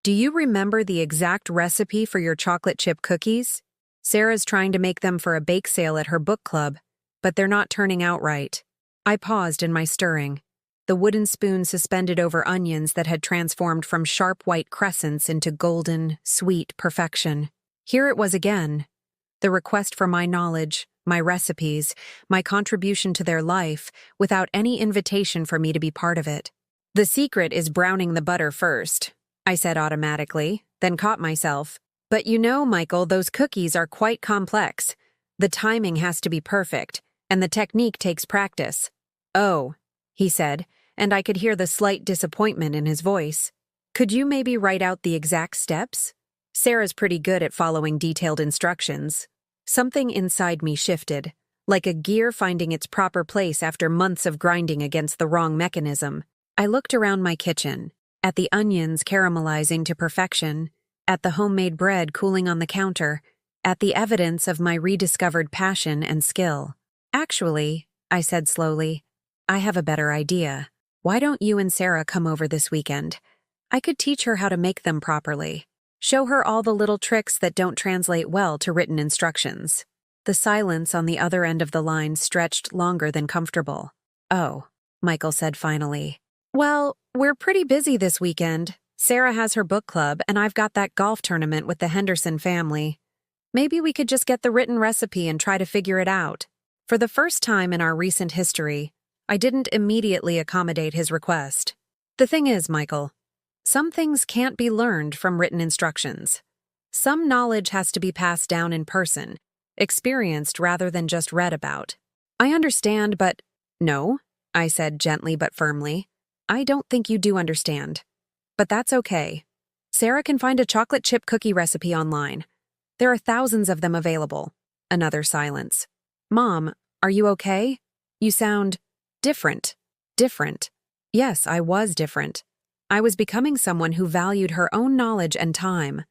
Do you remember the exact recipe for your chocolate chip cookies? Sarah's trying to make them for a bake sale at her book club, but they're not turning out right." I paused in my stirring, the wooden spoon suspended over onions that had transformed from sharp white crescents into golden, sweet perfection. Here it was again, the request for my knowledge, my recipes, my contribution to their life, without any invitation for me to be part of it. The secret is browning the butter first, I said automatically, then caught myself. But you know, Michael, those cookies are quite complex. The timing has to be perfect, and the technique takes practice. Oh, he said, and I could hear the slight disappointment in his voice. Could you maybe write out the exact steps? Sarah's pretty good at following detailed instructions. Something inside me shifted, like a gear finding its proper place after months of grinding against the wrong mechanism. I looked around my kitchen, at the onions caramelizing to perfection, at the homemade bread cooling on the counter, at the evidence of my rediscovered passion and skill. Actually, I said slowly, I have a better idea. Why don't you and Sarah come over this weekend? I could teach her how to make them properly. Show her all the little tricks that don't translate well to written instructions. The silence on the other end of the line stretched longer than comfortable. Oh, Michael said finally. Well, we're pretty busy this weekend. Sarah has her book club, and I've got that golf tournament with the Henderson family. Maybe we could just get the written recipe and try to figure it out. For the first time in our recent history, I didn't immediately accommodate his request. The thing is, Michael, some things can't be learned from written instructions. Some knowledge has to be passed down in person, experienced rather than just read about. I understand, but— No, I said gently but firmly. I don't think you do understand. But that's okay. Sarah can find a chocolate chip cookie recipe online. There are thousands of them available. Another silence. Mom, are you okay? You sound different. Different. Yes, I was different. I was becoming someone who valued her own knowledge and time.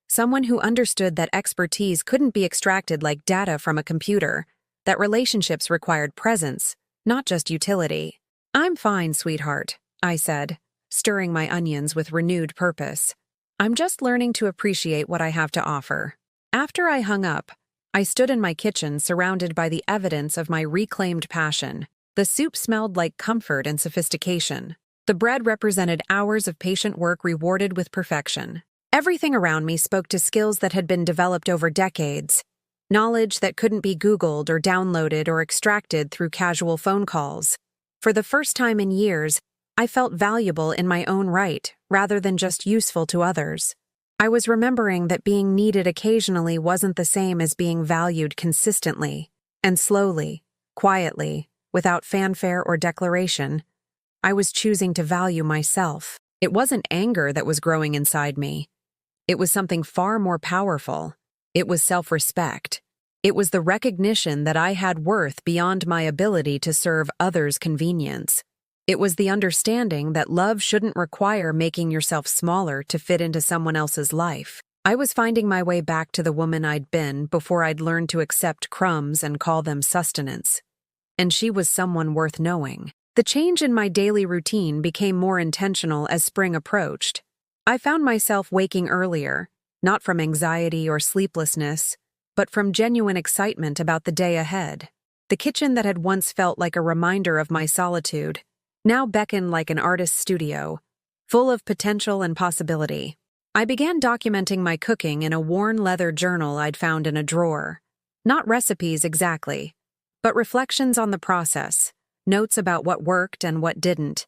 Someone who understood that expertise couldn't be extracted like data from a computer, that relationships required presence, not just utility. I'm fine, sweetheart, I said, stirring my onions with renewed purpose. I'm just learning to appreciate what I have to offer. After I hung up, I stood in my kitchen surrounded by the evidence of my reclaimed passion. The soup smelled like comfort and sophistication. The bread represented hours of patient work rewarded with perfection. Everything around me spoke to skills that had been developed over decades, knowledge that couldn't be Googled or downloaded or extracted through casual phone calls. For the first time in years, I felt valuable in my own right, rather than just useful to others. I was remembering that being needed occasionally wasn't the same as being valued consistently, and slowly, quietly, without fanfare or declaration, I was choosing to value myself. It wasn't anger that was growing inside me. It was something far more powerful. It was self-respect. It was the recognition that I had worth beyond my ability to serve others' convenience. It was the understanding that love shouldn't require making yourself smaller to fit into someone else's life. I was finding my way back to the woman I'd been before I'd learned to accept crumbs and call them sustenance. And she was someone worth knowing. The change in my daily routine became more intentional as spring approached. I found myself waking earlier, not from anxiety or sleeplessness, but from genuine excitement about the day ahead. The kitchen that had once felt like a reminder of my solitude now beckoned like an artist's studio, full of potential and possibility. I began documenting my cooking in a worn leather journal I'd found in a drawer. Not recipes exactly, but reflections on the process, notes about what worked and what didn't,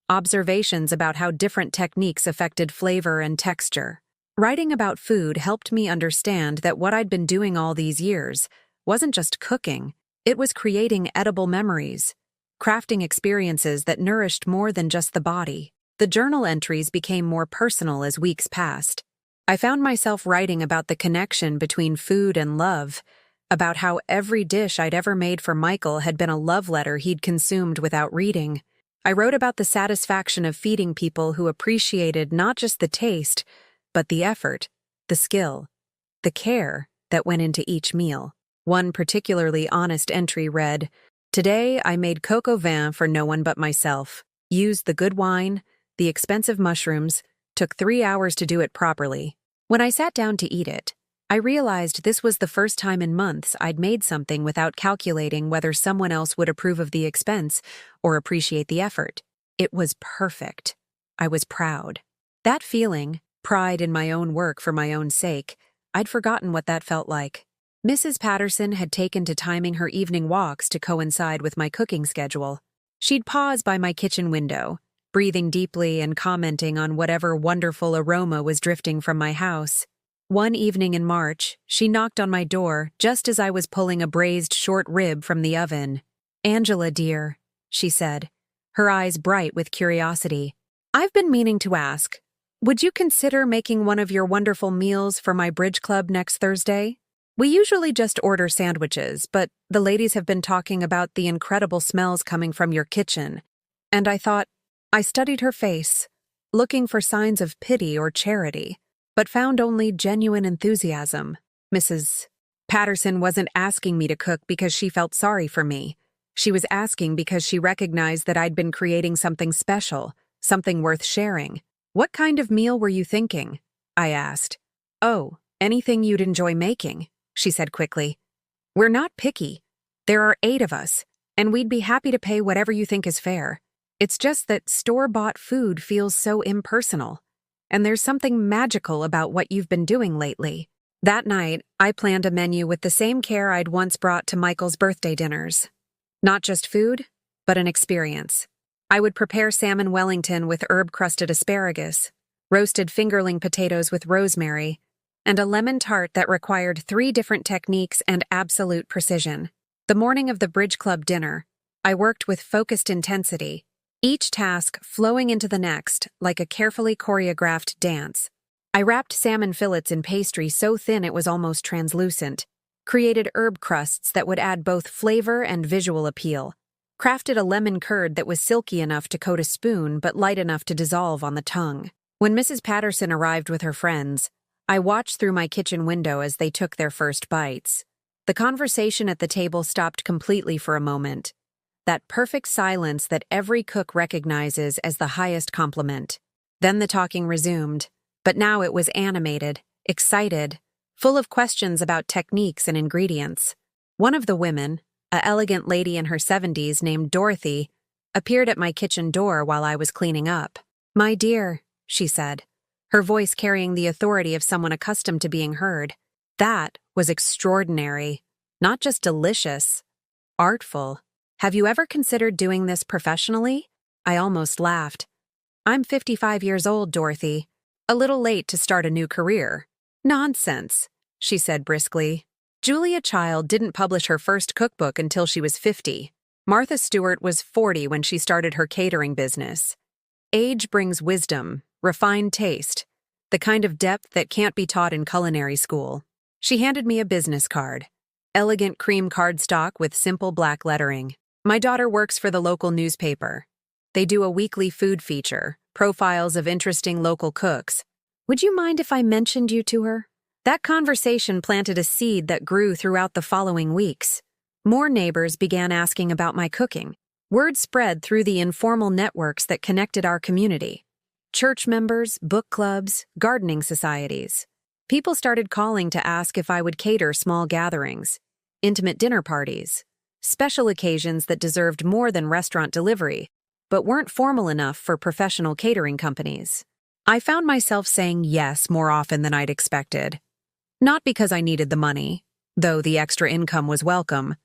observations about how different techniques affected flavor and texture. Writing about food helped me understand that what I'd been doing all these years wasn't just cooking, it was creating edible memories, crafting experiences that nourished more than just the body. The journal entries became more personal as weeks passed. I found myself writing about the connection between food and love, about how every dish I'd ever made for Michael had been a love letter he'd consumed without reading. I wrote about the satisfaction of feeding people who appreciated not just the taste, but the effort, the skill, the care that went into each meal. One particularly honest entry read, "Today I made coq au vin for no one but myself. Used the good wine, the expensive mushrooms, took 3 hours to do it properly." When I sat down to eat it, I realized this was the first time in months I'd made something without calculating whether someone else would approve of the expense or appreciate the effort. It was perfect. I was proud. That feeling, pride in my own work for my own sake, I'd forgotten what that felt like. Mrs. Patterson had taken to timing her evening walks to coincide with my cooking schedule. She'd pause by my kitchen window, breathing deeply and commenting on whatever wonderful aroma was drifting from my house. One evening in March, she knocked on my door just as I was pulling a braised short rib from the oven. "Angela, dear," she said, her eyes bright with curiosity. "I've been meaning to ask, would you consider making one of your wonderful meals for my bridge club next Thursday? We usually just order sandwiches, but the ladies have been talking about the incredible smells coming from your kitchen, and I thought." I studied her face, looking for signs of pity or charity, but found only genuine enthusiasm. Mrs. Patterson wasn't asking me to cook because she felt sorry for me. She was asking because she recognized that I'd been creating something special, something worth sharing. "What kind of meal were you thinking?" I asked. "Oh, anything you'd enjoy making," she said quickly. "We're not picky. There are 8 of us, and we'd be happy to pay whatever you think is fair. It's just that store-bought food feels so impersonal, and there's something magical about what you've been doing lately." That night, I planned a menu with the same care I'd once brought to Michael's birthday dinners. Not just food, but an experience. I would prepare salmon Wellington with herb-crusted asparagus, roasted fingerling potatoes with rosemary, and a lemon tart that required 3 different techniques and absolute precision. The morning of the Bridge Club dinner, I worked with focused intensity, each task flowing into the next like a carefully choreographed dance. I wrapped salmon fillets in pastry so thin it was almost translucent, created herb crusts that would add both flavor and visual appeal, crafted a lemon curd that was silky enough to coat a spoon but light enough to dissolve on the tongue. When Mrs. Patterson arrived with her friends, I watched through my kitchen window as they took their first bites. The conversation at the table stopped completely for a moment. That perfect silence that every cook recognizes as the highest compliment. Then the talking resumed, but now it was animated, excited, full of questions about techniques and ingredients. One of the women, an elegant lady in her 70s named Dorothy, appeared at my kitchen door while I was cleaning up. "My dear," she said, her voice carrying the authority of someone accustomed to being heard. "That was extraordinary. Not just delicious, artful. Have you ever considered doing this professionally?" I almost laughed. "I'm 55 years old, Dorothy. A little late to start a new career." "Nonsense," she said briskly. "Julia Child didn't publish her first cookbook until she was 50. Martha Stewart was 40 when she started her catering business. Age brings wisdom, refined taste, the kind of depth that can't be taught in culinary school." She handed me a business card. Elegant cream cardstock with simple black lettering. "My daughter works for the local newspaper. They do a weekly food feature, profiles of interesting local cooks. Would you mind if I mentioned you to her?" That conversation planted a seed that grew throughout the following weeks. More neighbors began asking about my cooking. Word spread through the informal networks that connected our community. Church members, book clubs, gardening societies. People started calling to ask if I would cater small gatherings, intimate dinner parties, special occasions that deserved more than restaurant delivery, but weren't formal enough for professional catering companies. I found myself saying yes more often than I'd expected. Not because I needed the money, though the extra income was welcome,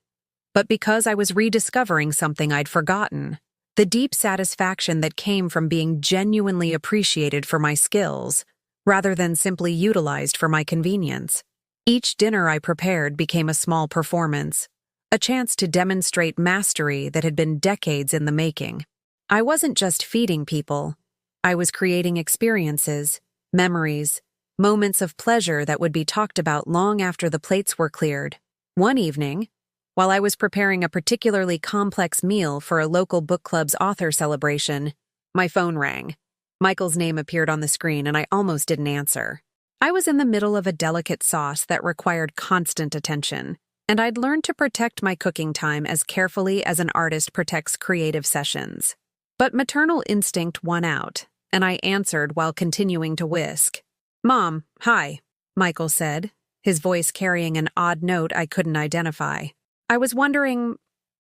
but because I was rediscovering something I'd forgotten. The deep satisfaction that came from being genuinely appreciated for my skills, rather than simply utilized for my convenience. Each dinner I prepared became a small performance, a chance to demonstrate mastery that had been decades in the making. I wasn't just feeding people. I was creating experiences, memories, moments of pleasure that would be talked about long after the plates were cleared. One evening, while I was preparing a particularly complex meal for a local book club's author celebration, my phone rang. Michael's name appeared on the screen and I almost didn't answer. I was in the middle of a delicate sauce that required constant attention, and I'd learned to protect my cooking time as carefully as an artist protects creative sessions. But maternal instinct won out, and I answered while continuing to whisk. "Mom, hi," Michael said, his voice carrying an odd note I couldn't identify. "I was wondering,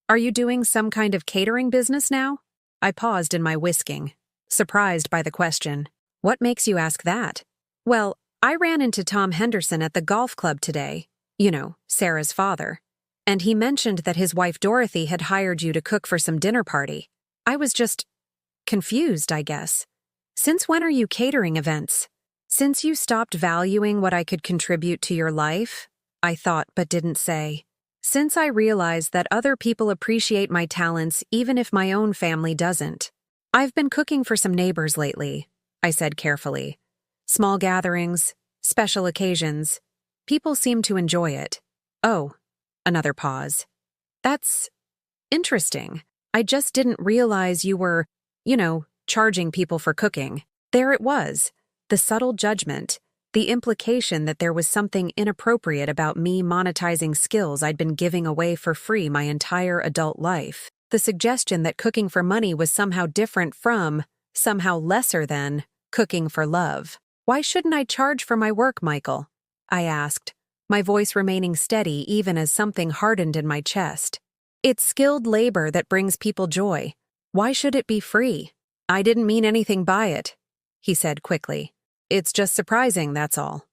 are you doing some kind of catering business now?" I paused in my whisking, surprised by the question. "What makes you ask that?" "Well, I ran into Tom Henderson at the golf club today. Sarah's father. And he mentioned that his wife Dorothy had hired you to cook for some dinner party. I was just confused, I guess. Since when are you catering events? Since you stopped valuing what I could contribute to your life? I thought but didn't say. Since I realized that other people appreciate my talents even if my own family doesn't. I've been cooking for some neighbors lately, I said carefully. Small gatherings, special occasions. People seem to enjoy it. Oh, another pause. That's interesting. I just didn't realize you were, charging people for cooking. There it was, the subtle judgment, the implication that there was something inappropriate about me monetizing skills I'd been giving away for free my entire adult life. The suggestion that cooking for money was somehow different from, somehow lesser than, cooking for love. Why shouldn't I charge for my work, Michael? I asked, my voice remaining steady even as something hardened in my chest. It's skilled labor that brings people joy. Why should it be free? I didn't mean anything by it, he said quickly. It's just surprising, that's all.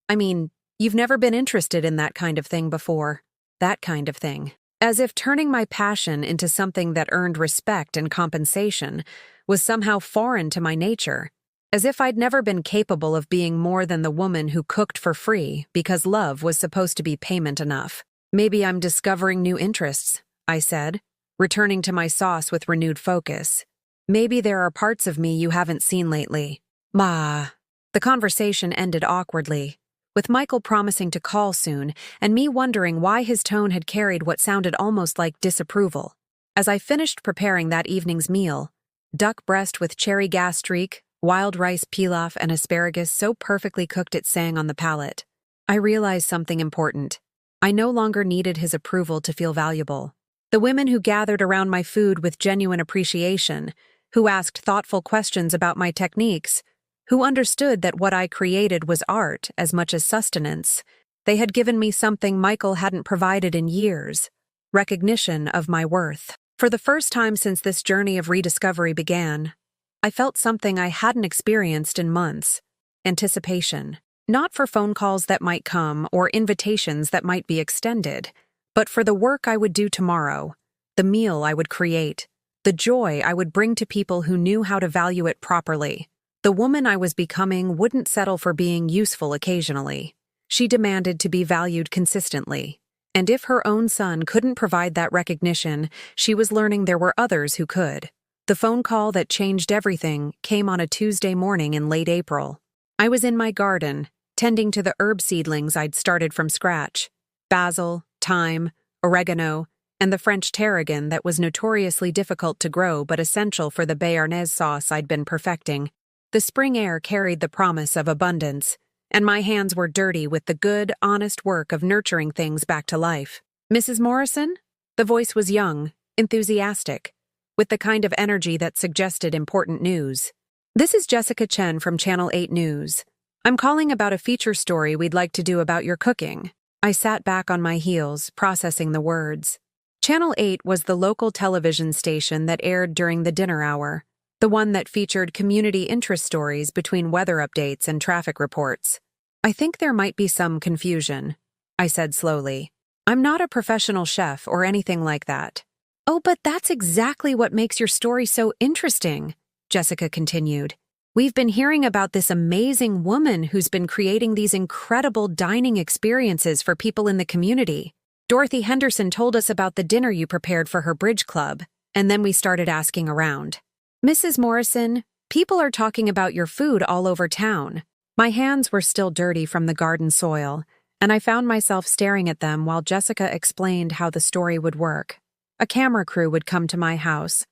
I mean, you've never been interested in that kind of thing before. That kind of thing. As if turning my passion into something that earned respect and compensation was somehow foreign to my nature. As if I'd never been capable of being more than the woman who cooked for free because love was supposed to be payment enough. Maybe I'm discovering new interests, I said, returning to my sauce with renewed focus. Maybe there are parts of me you haven't seen lately. Ma. The conversation ended awkwardly, with Michael promising to call soon and me wondering why his tone had carried what sounded almost like disapproval. As I finished preparing that evening's meal, duck breast with cherry gastrique, wild rice pilaf, and asparagus so perfectly cooked it sang on the palate, I realized something important. I no longer needed his approval to feel valuable. The women who gathered around my food with genuine appreciation, who asked thoughtful questions about my techniques, who understood that what I created was art as much as sustenance, they had given me something Michael hadn't provided in years: recognition of my worth. For the first time since this journey of rediscovery began, I felt something I hadn't experienced in months: anticipation. Not for phone calls that might come or invitations that might be extended, but for the work I would do tomorrow, the meal I would create, the joy I would bring to people who knew how to value it properly. The woman I was becoming wouldn't settle for being useful occasionally. She demanded to be valued consistently. And if her own son couldn't provide that recognition, she was learning there were others who could. The phone call that changed everything came on a Tuesday morning in late April. I was in my garden, tending to the herb seedlings I'd started from scratch: basil, thyme, oregano, and the French tarragon that was notoriously difficult to grow but essential for the béarnaise sauce I'd been perfecting. The spring air carried the promise of abundance, and my hands were dirty with the good, honest work of nurturing things back to life. Mrs. Morrison? The voice was young, enthusiastic, with the kind of energy that suggested important news. This is Jessica Chen from Channel 8 News. I'm calling about a feature story we'd like to do about your cooking. I sat back on my heels, processing the words. Channel 8 was the local television station that aired during the dinner hour, the one that featured community interest stories between weather updates and traffic reports. I think there might be some confusion, I said slowly. I'm not a professional chef or anything like that. Oh, but that's exactly what makes your story so interesting, Jessica continued. We've been hearing about this amazing woman who's been creating these incredible dining experiences for people in the community. Dorothy Henderson told us about the dinner you prepared for her bridge club, and then we started asking around. Mrs. Morrison, people are talking about your food all over town. My hands were still dirty from the garden soil, and I found myself staring at them while Jessica explained how the story would work. A camera crew would come to my house,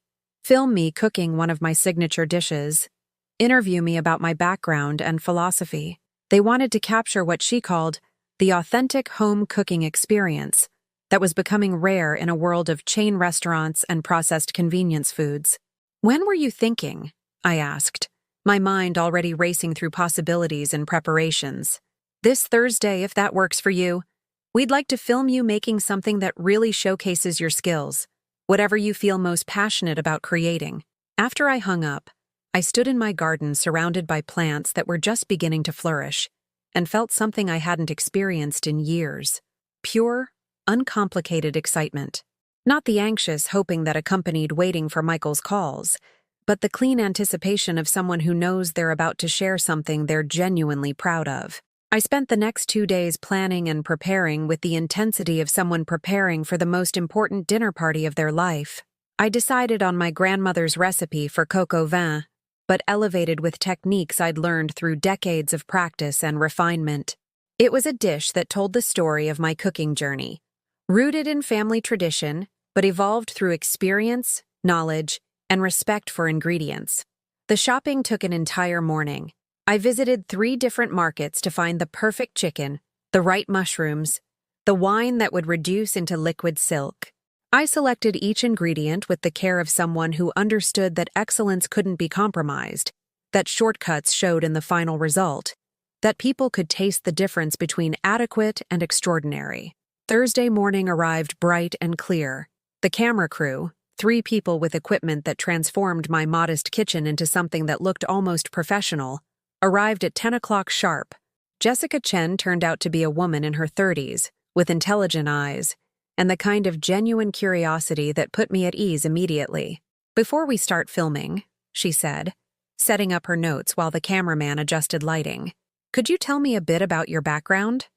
film me cooking one of my signature dishes, interview me about my background and philosophy. They wanted to capture what she called the authentic home cooking experience that was becoming rare in a world of chain restaurants and processed convenience foods. When were you thinking? I asked, my mind already racing through possibilities and preparations. This Thursday, if that works for you. We'd like to film you making something that really showcases your skills, whatever you feel most passionate about creating. After I hung up, I stood in my garden surrounded by plants that were just beginning to flourish, and felt something I hadn't experienced in years: pure, uncomplicated excitement. Not the anxious hoping that accompanied waiting for Michael's calls, but the clean anticipation of someone who knows they're about to share something they're genuinely proud of. I spent the next 2 days planning and preparing with the intensity of someone preparing for the most important dinner party of their life. I decided on my grandmother's recipe for coq au vin, but elevated with techniques I'd learned through decades of practice and refinement. It was a dish that told the story of my cooking journey, rooted in family tradition, but evolved through experience, knowledge, and respect for ingredients. The shopping took an entire morning. I visited 3 different markets to find the perfect chicken, the right mushrooms, the wine that would reduce into liquid silk. I selected each ingredient with the care of someone who understood that excellence couldn't be compromised, that shortcuts showed in the final result, that people could taste the difference between adequate and extraordinary. Thursday morning arrived bright and clear. The camera crew, 3 people with equipment that transformed my modest kitchen into something that looked almost professional, arrived at 10 o'clock sharp. Jessica Chen turned out to be a woman in her 30s, with intelligent eyes, and the kind of genuine curiosity that put me at ease immediately. "Before we start filming," she said, setting up her notes while the cameraman adjusted lighting, "could you tell me a bit about your background?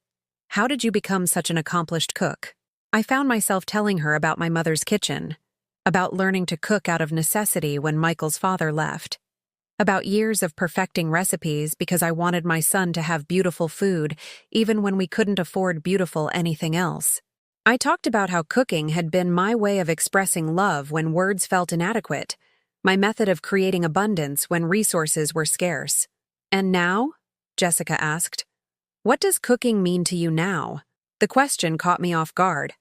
How did you become such an accomplished cook?" I found myself telling her about my mother's kitchen, about learning to cook out of necessity when Michael's father left, about years of perfecting recipes because I wanted my son to have beautiful food even when we couldn't afford beautiful anything else. I talked about how cooking had been my way of expressing love when words felt inadequate, my method of creating abundance when resources were scarce. "And now?" Jessica asked. "What does cooking mean to you now?" The question caught me off guard,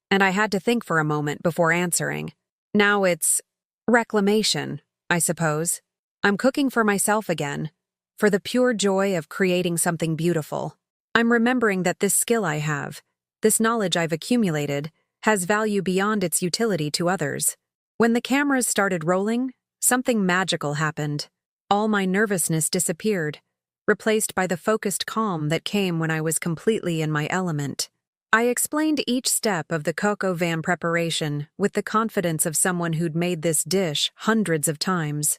and I had to think for a moment before answering. Now it's reclamation, I suppose. I'm cooking for myself again, for the pure joy of creating something beautiful. I'm remembering that this skill I have, this knowledge I've accumulated, has value beyond its utility to others. When the cameras started rolling, something magical happened. All my nervousness disappeared, replaced by the focused calm that came when I was completely in my element. I explained each step of the coq au vin preparation with the confidence of someone who'd made this dish hundreds of times,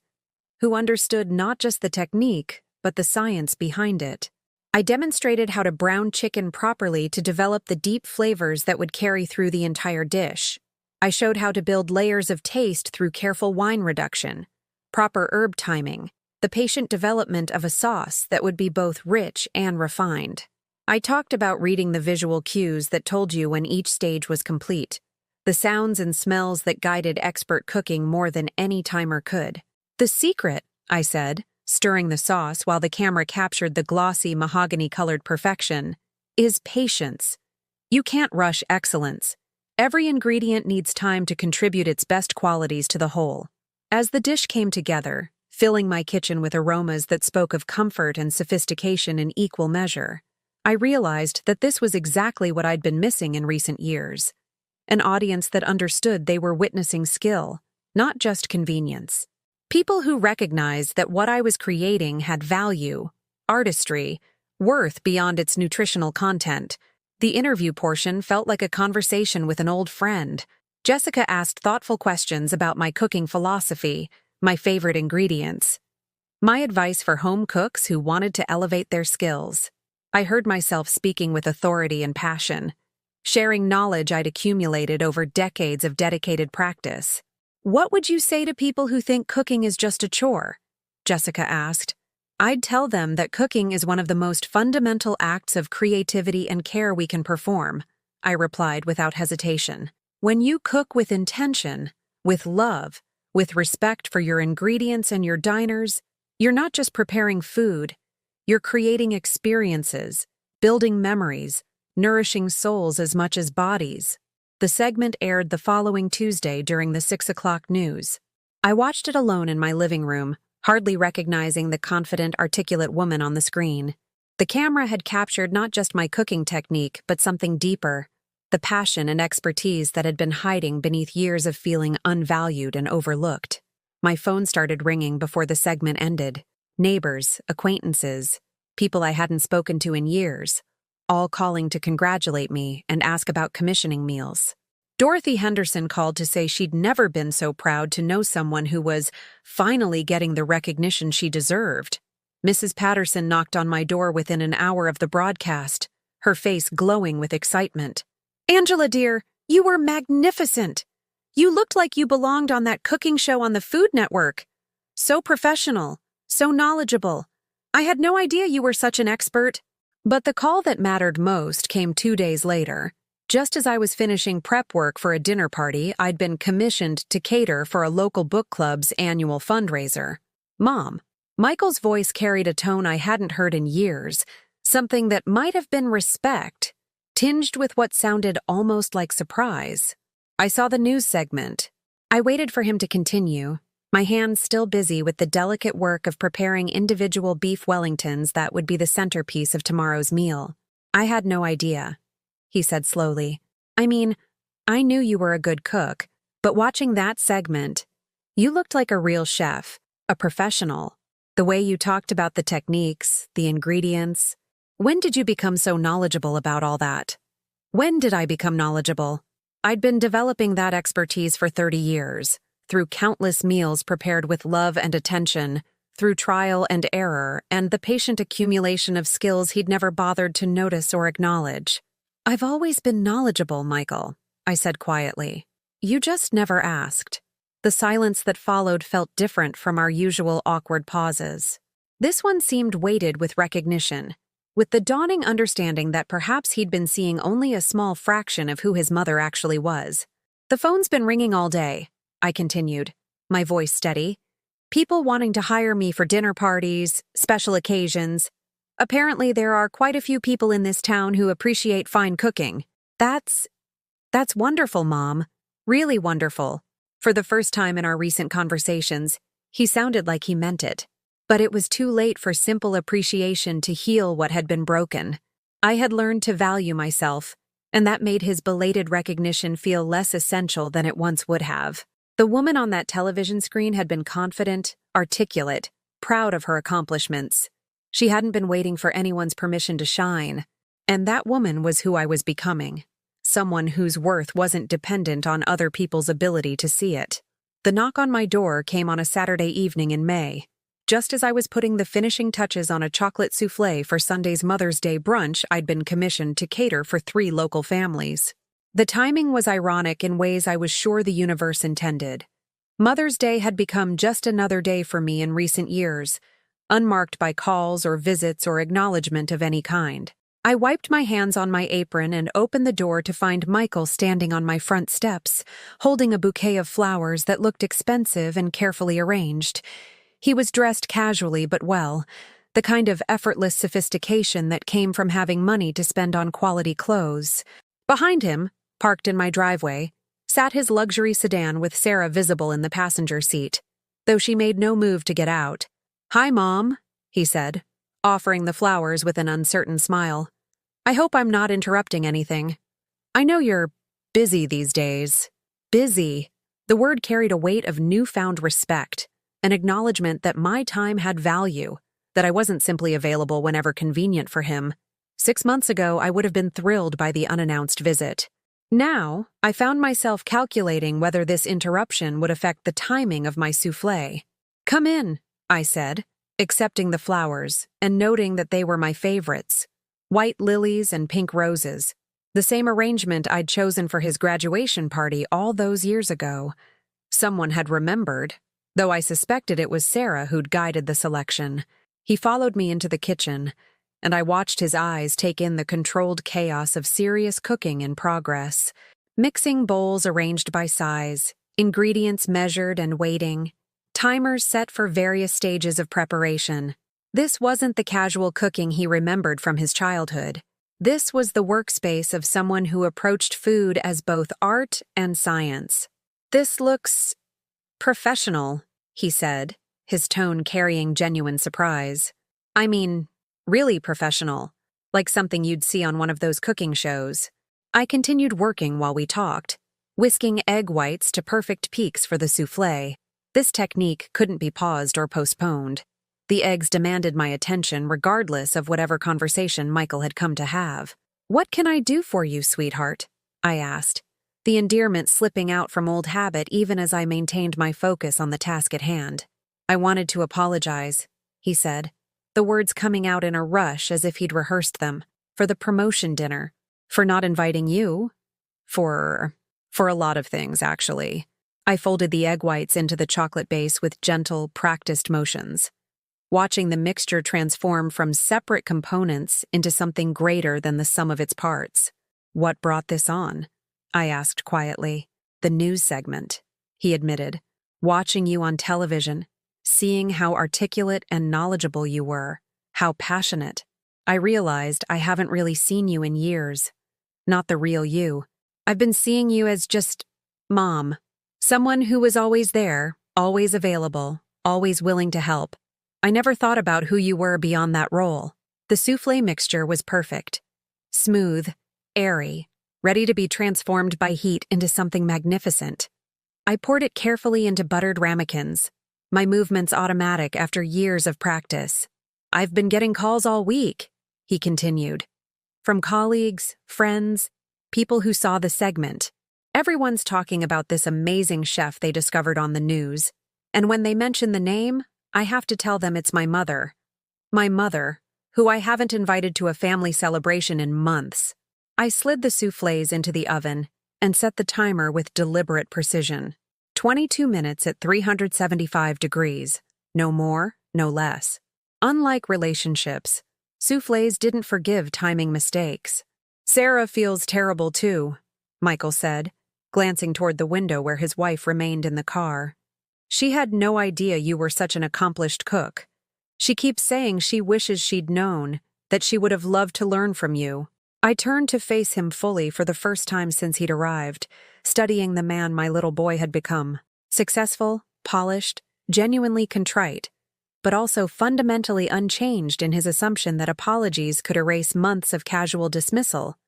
who understood not just the technique, but the science behind it. I demonstrated how to brown chicken properly to develop the deep flavors that would carry through the entire dish. I showed how to build layers of taste through careful wine reduction, proper herb timing, the patient development of a sauce that would be both rich and refined. I talked about reading the visual cues that told you when each stage was complete, the sounds and smells that guided expert cooking more than any timer could. "The secret," I said, stirring the sauce while the camera captured the glossy mahogany-colored perfection, "is patience. You can't rush excellence. Every ingredient needs time to contribute its best qualities to the whole." As the dish came together, filling my kitchen with aromas that spoke of comfort and sophistication in equal measure, I realized that this was exactly what I'd been missing in recent years. An audience that understood they were witnessing skill, not just convenience. People who recognized that what I was creating had value, artistry, worth beyond its nutritional content. The interview portion felt like a conversation with an old friend. Jessica asked thoughtful questions about my cooking philosophy, my favorite ingredients, my advice for home cooks who wanted to elevate their skills. I heard myself speaking with authority and passion, sharing knowledge I'd accumulated over decades of dedicated practice. "What would you say to people who think cooking is just a chore?" Jessica asked. "I'd tell them that cooking is one of the most fundamental acts of creativity and care we can perform," I replied without hesitation. "When you cook with intention, with love, with respect for your ingredients and your diners, you're not just preparing food, you're creating experiences, building memories, nourishing souls as much as bodies." The segment aired the following Tuesday during the 6 o'clock news. I watched it alone in my living room, hardly recognizing the confident, articulate woman on the screen. The camera had captured not just my cooking technique, but something deeper, the passion and expertise that had been hiding beneath years of feeling unvalued and overlooked. My phone started ringing before the segment ended. Neighbors, acquaintances, people I hadn't spoken to in years, all calling to congratulate me and ask about commissioning meals. Dorothy Henderson called to say she'd never been so proud to know someone who was finally getting the recognition she deserved. Mrs. Patterson knocked on my door within an hour of the broadcast, her face glowing with excitement. "Angela, dear, you were magnificent. You looked like you belonged on that cooking show on the Food Network. So professional, so knowledgeable. I had no idea you were such an expert." But the call that mattered most came 2 days later. Just as I was finishing prep work for a dinner party, I'd been commissioned to cater for a local book club's annual fundraiser. "Mom." Michael's voice carried a tone I hadn't heard in years, something that might have been respect, tinged with what sounded almost like surprise. I saw the news segment. I waited for him to continue, my hands still busy with the delicate work of preparing individual beef Wellingtons that would be the centerpiece of tomorrow's meal. "I had no idea," he said slowly. "I mean, I knew you were a good cook, but watching that segment, you looked like a real chef, a professional. The way you talked about the techniques, the ingredients. When did you become so knowledgeable about all that?" When did I become knowledgeable? I'd been developing that expertise for 30 years, through countless meals prepared with love and attention, through trial and error, and the patient accumulation of skills he'd never bothered to notice or acknowledge. "I've always been knowledgeable, Michael," I said quietly. "You just never asked." The silence that followed felt different from our usual awkward pauses. This one seemed weighted with recognition, with the dawning understanding that perhaps he'd been seeing only a small fraction of who his mother actually was. "The phone's been ringing all day," I continued, my voice steady. "People wanting to hire me for dinner parties, special occasions. Apparently there are quite a few people in this town who appreciate fine cooking. That's wonderful, Mom. Really wonderful." For the first time in our recent conversations, he sounded like he meant it. But it was too late for simple appreciation to heal what had been broken. I had learned to value myself, and that made his belated recognition feel less essential than it once would have. The woman on that television screen had been confident, articulate, proud of her accomplishments. She hadn't been waiting for anyone's permission to shine, and that woman was who I was becoming. Someone whose worth wasn't dependent on other people's ability to see it. The knock on my door came on a Saturday evening in May, just as I was putting the finishing touches on a chocolate soufflé for Sunday's Mother's Day brunch I'd been commissioned to cater for 3 local families. The timing was ironic in ways I was sure the universe intended. Mother's Day had become just another day for me in recent years, unmarked by calls or visits or acknowledgement of any kind. I wiped my hands on my apron and opened the door to find Michael standing on my front steps, holding a bouquet of flowers that looked expensive and carefully arranged. He was dressed casually but well, the kind of effortless sophistication that came from having money to spend on quality clothes. Behind him, parked in my driveway, sat his luxury sedan with Sarah visible in the passenger seat, though she made no move to get out. "Hi, Mom," he said, offering the flowers with an uncertain smile. "I hope I'm not interrupting anything. I know you're busy these days." Busy. The word carried a weight of newfound respect, an acknowledgement that my time had value, that I wasn't simply available whenever convenient for him. 6 months ago, I would have been thrilled by the unannounced visit. Now, I found myself calculating whether this interruption would affect the timing of my soufflé. "Come in," I said, accepting the flowers and noting that they were my favorites. White lilies and pink roses, the same arrangement I'd chosen for his graduation party all those years ago. Someone had remembered, though I suspected it was Sarah who'd guided the selection. He followed me into the kitchen, and I watched his eyes take in the controlled chaos of serious cooking in progress. Mixing bowls arranged by size, ingredients measured and waiting, timers set for various stages of preparation. This wasn't the casual cooking he remembered from his childhood. This was the workspace of someone who approached food as both art and science. "This looks professional," he said, his tone carrying genuine surprise. "I mean, really professional, like something you'd see on one of those cooking shows." I continued working while we talked, whisking egg whites to perfect peaks for the soufflé. This technique couldn't be paused or postponed. The eggs demanded my attention regardless of whatever conversation Michael had come to have. "What can I do for you, sweetheart?" I asked, the endearment slipping out from old habit even as I maintained my focus on the task at hand. "I wanted to apologize," he said, the words coming out in a rush as if he'd rehearsed them, "for the promotion dinner, for not inviting you, for a lot of things, actually." I folded the egg whites into the chocolate base with gentle, practiced motions, watching the mixture transform from separate components into something greater than the sum of its parts. "What brought this on?" I asked quietly. "The news segment," he admitted. "Watching you on television, seeing how articulate and knowledgeable you were, how passionate. I realized I haven't really seen you in years. Not the real you. I've been seeing you as just Mom. Someone who was always there, always available, always willing to help. I never thought about who you were beyond that role." The soufflé mixture was perfect. Smooth, airy, ready to be transformed by heat into something magnificent. I poured it carefully into buttered ramekins, my movements automatic after years of practice. "I've been getting calls all week," he continued. "From colleagues, friends, people who saw the segment. Everyone's talking about this amazing chef they discovered on the news, and when they mention the name, I have to tell them it's my mother. My mother, who I haven't invited to a family celebration in months." I slid the soufflés into the oven and set the timer with deliberate precision. 22 minutes at 375 degrees. No more, no less. Unlike relationships, soufflés didn't forgive timing mistakes. "Sarah feels terrible too," Michael said, glancing toward the window where his wife remained in the car. "She had no idea you were such an accomplished cook. She keeps saying she wishes she'd known, that she would have loved to learn from you." I turned to face him fully for the first time since he'd arrived, studying the man my little boy had become. Successful, polished, genuinely contrite, but also fundamentally unchanged in his assumption that apologies could erase months of casual dismissal,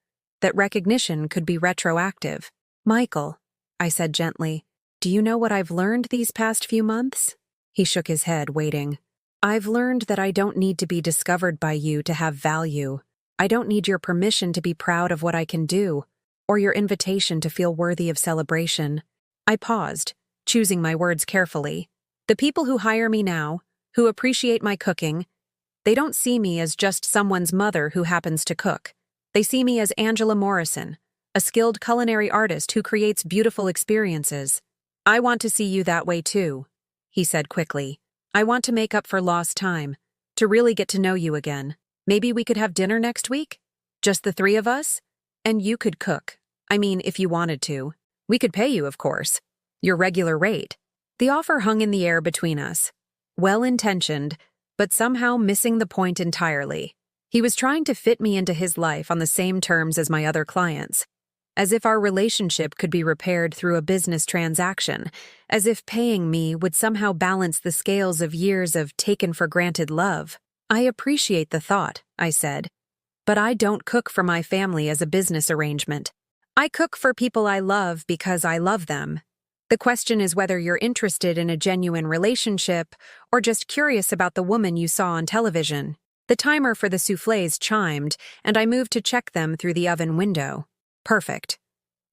that recognition could be retroactive. "Michael," I said gently, "do you know what I've learned these past few months?" He shook his head, waiting. "I've learned that I don't need to be discovered by you to have value. I don't need your permission to be proud of what I can do, or your invitation to feel worthy of celebration." I paused, choosing my words carefully. "The people who hire me now, who appreciate my cooking, they don't see me as just someone's mother who happens to cook. They see me as Angela Morrison, a skilled culinary artist who creates beautiful experiences. I want to see you that way too," he said quickly. "I want to make up for lost time, to really get to know you again. Maybe we could have dinner next week? Just the three of us? And you could cook. I mean, if you wanted to. We could pay you, of course. Your regular rate." The offer hung in the air between us. Well-intentioned, but somehow missing the point entirely. He was trying to fit me into his life on the same terms as my other clients. As if our relationship could be repaired through a business transaction, as if paying me would somehow balance the scales of years of taken-for-granted love. "I appreciate the thought," I said, "but I don't cook for my family as a business arrangement. I cook for people I love because I love them. The question is whether you're interested in a genuine relationship or just curious about the woman you saw on television." The timer for the soufflés chimed, and I moved to check them through the oven window. Perfect.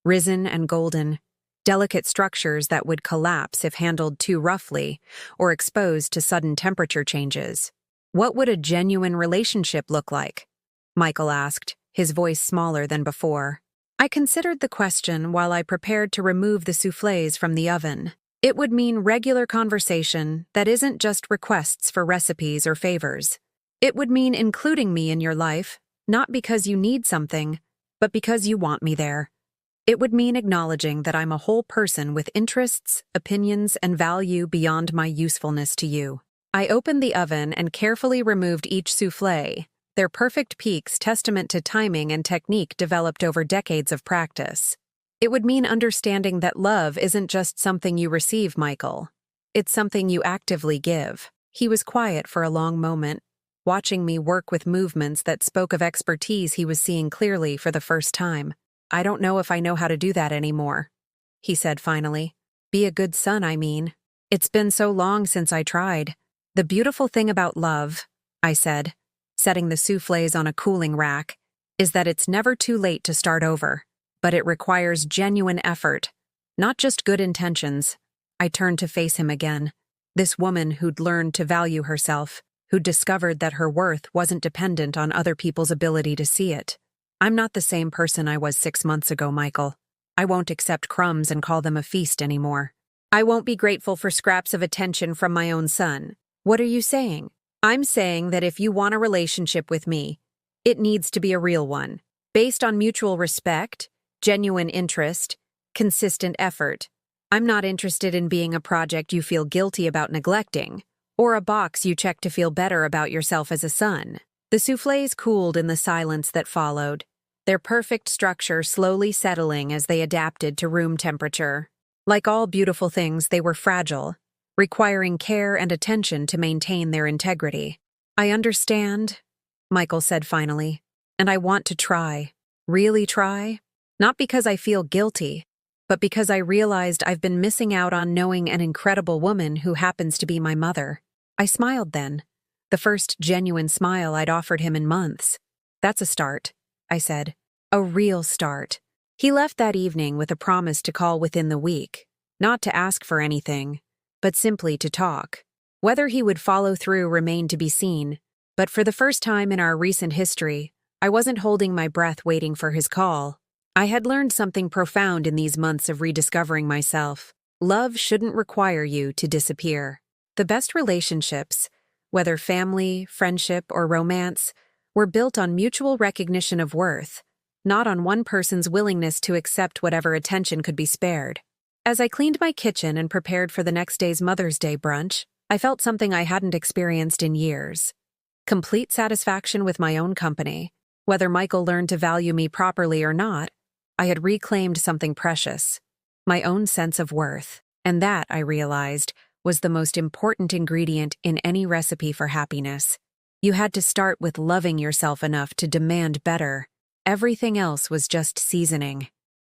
Risen and golden. Delicate structures that would collapse if handled too roughly or exposed to sudden temperature changes. "What would a genuine relationship look like?" Michael asked, his voice smaller than before. I considered the question while I prepared to remove the soufflés from the oven. It would mean regular conversation that isn't just requests for recipes or favors. It would mean including me in your life, not because you need something, but because you want me there. It would mean acknowledging that I'm a whole person with interests, opinions, and value beyond my usefulness to you. I opened the oven and carefully removed each soufflé, their perfect peaks testament to timing and technique developed over decades of practice. It would mean understanding that love isn't just something you receive, Michael. It's something you actively give. He was quiet for a long moment, watching me work with movements that spoke of expertise he was seeing clearly for the first time. "I don't know if I know how to do that anymore," he said finally. "Be a good son, I mean. It's been so long since I tried." "The beautiful thing about love," I said, setting the soufflés on a cooling rack, is that it's never too late to start over, but it requires genuine effort, not just good intentions. I turned to face him again. This woman who'd learned to value herself, who'd discovered that her worth wasn't dependent on other people's ability to see it. I'm not the same person I was 6 months ago, Michael. I won't accept crumbs and call them a feast anymore. I won't be grateful for scraps of attention from my own son. What are you saying? I'm saying that if you want a relationship with me, it needs to be a real one, based on mutual respect, genuine interest, consistent effort. I'm not interested in being a project you feel guilty about neglecting, or a box you check to feel better about yourself as a son. The soufflés cooled in the silence that followed, their perfect structure slowly settling as they adapted to room temperature. Like all beautiful things, they were fragile, requiring care and attention to maintain their integrity. I understand, Michael said finally, and I want to try, really try, not because I feel guilty, but because I realized I've been missing out on knowing an incredible woman who happens to be my mother. I smiled then, the first genuine smile I'd offered him in months. That's a start, I said. A real start. He left that evening with a promise to call within the week, not to ask for anything, but simply to talk. Whether he would follow through remained to be seen, but for the first time in our recent history, I wasn't holding my breath waiting for his call. I had learned something profound in these months of rediscovering myself. Love shouldn't require you to disappear. The best relationships, whether family, friendship, or romance, were built on mutual recognition of worth, not on one person's willingness to accept whatever attention could be spared. As I cleaned my kitchen and prepared for the next day's Mother's Day brunch, I felt something I hadn't experienced in years. Complete satisfaction with my own company. Whether Michael learned to value me properly or not, I had reclaimed something precious, my own sense of worth. And that, I realized, was the most important ingredient in any recipe for happiness. You had to start with loving yourself enough to demand better. Everything else was just seasoning.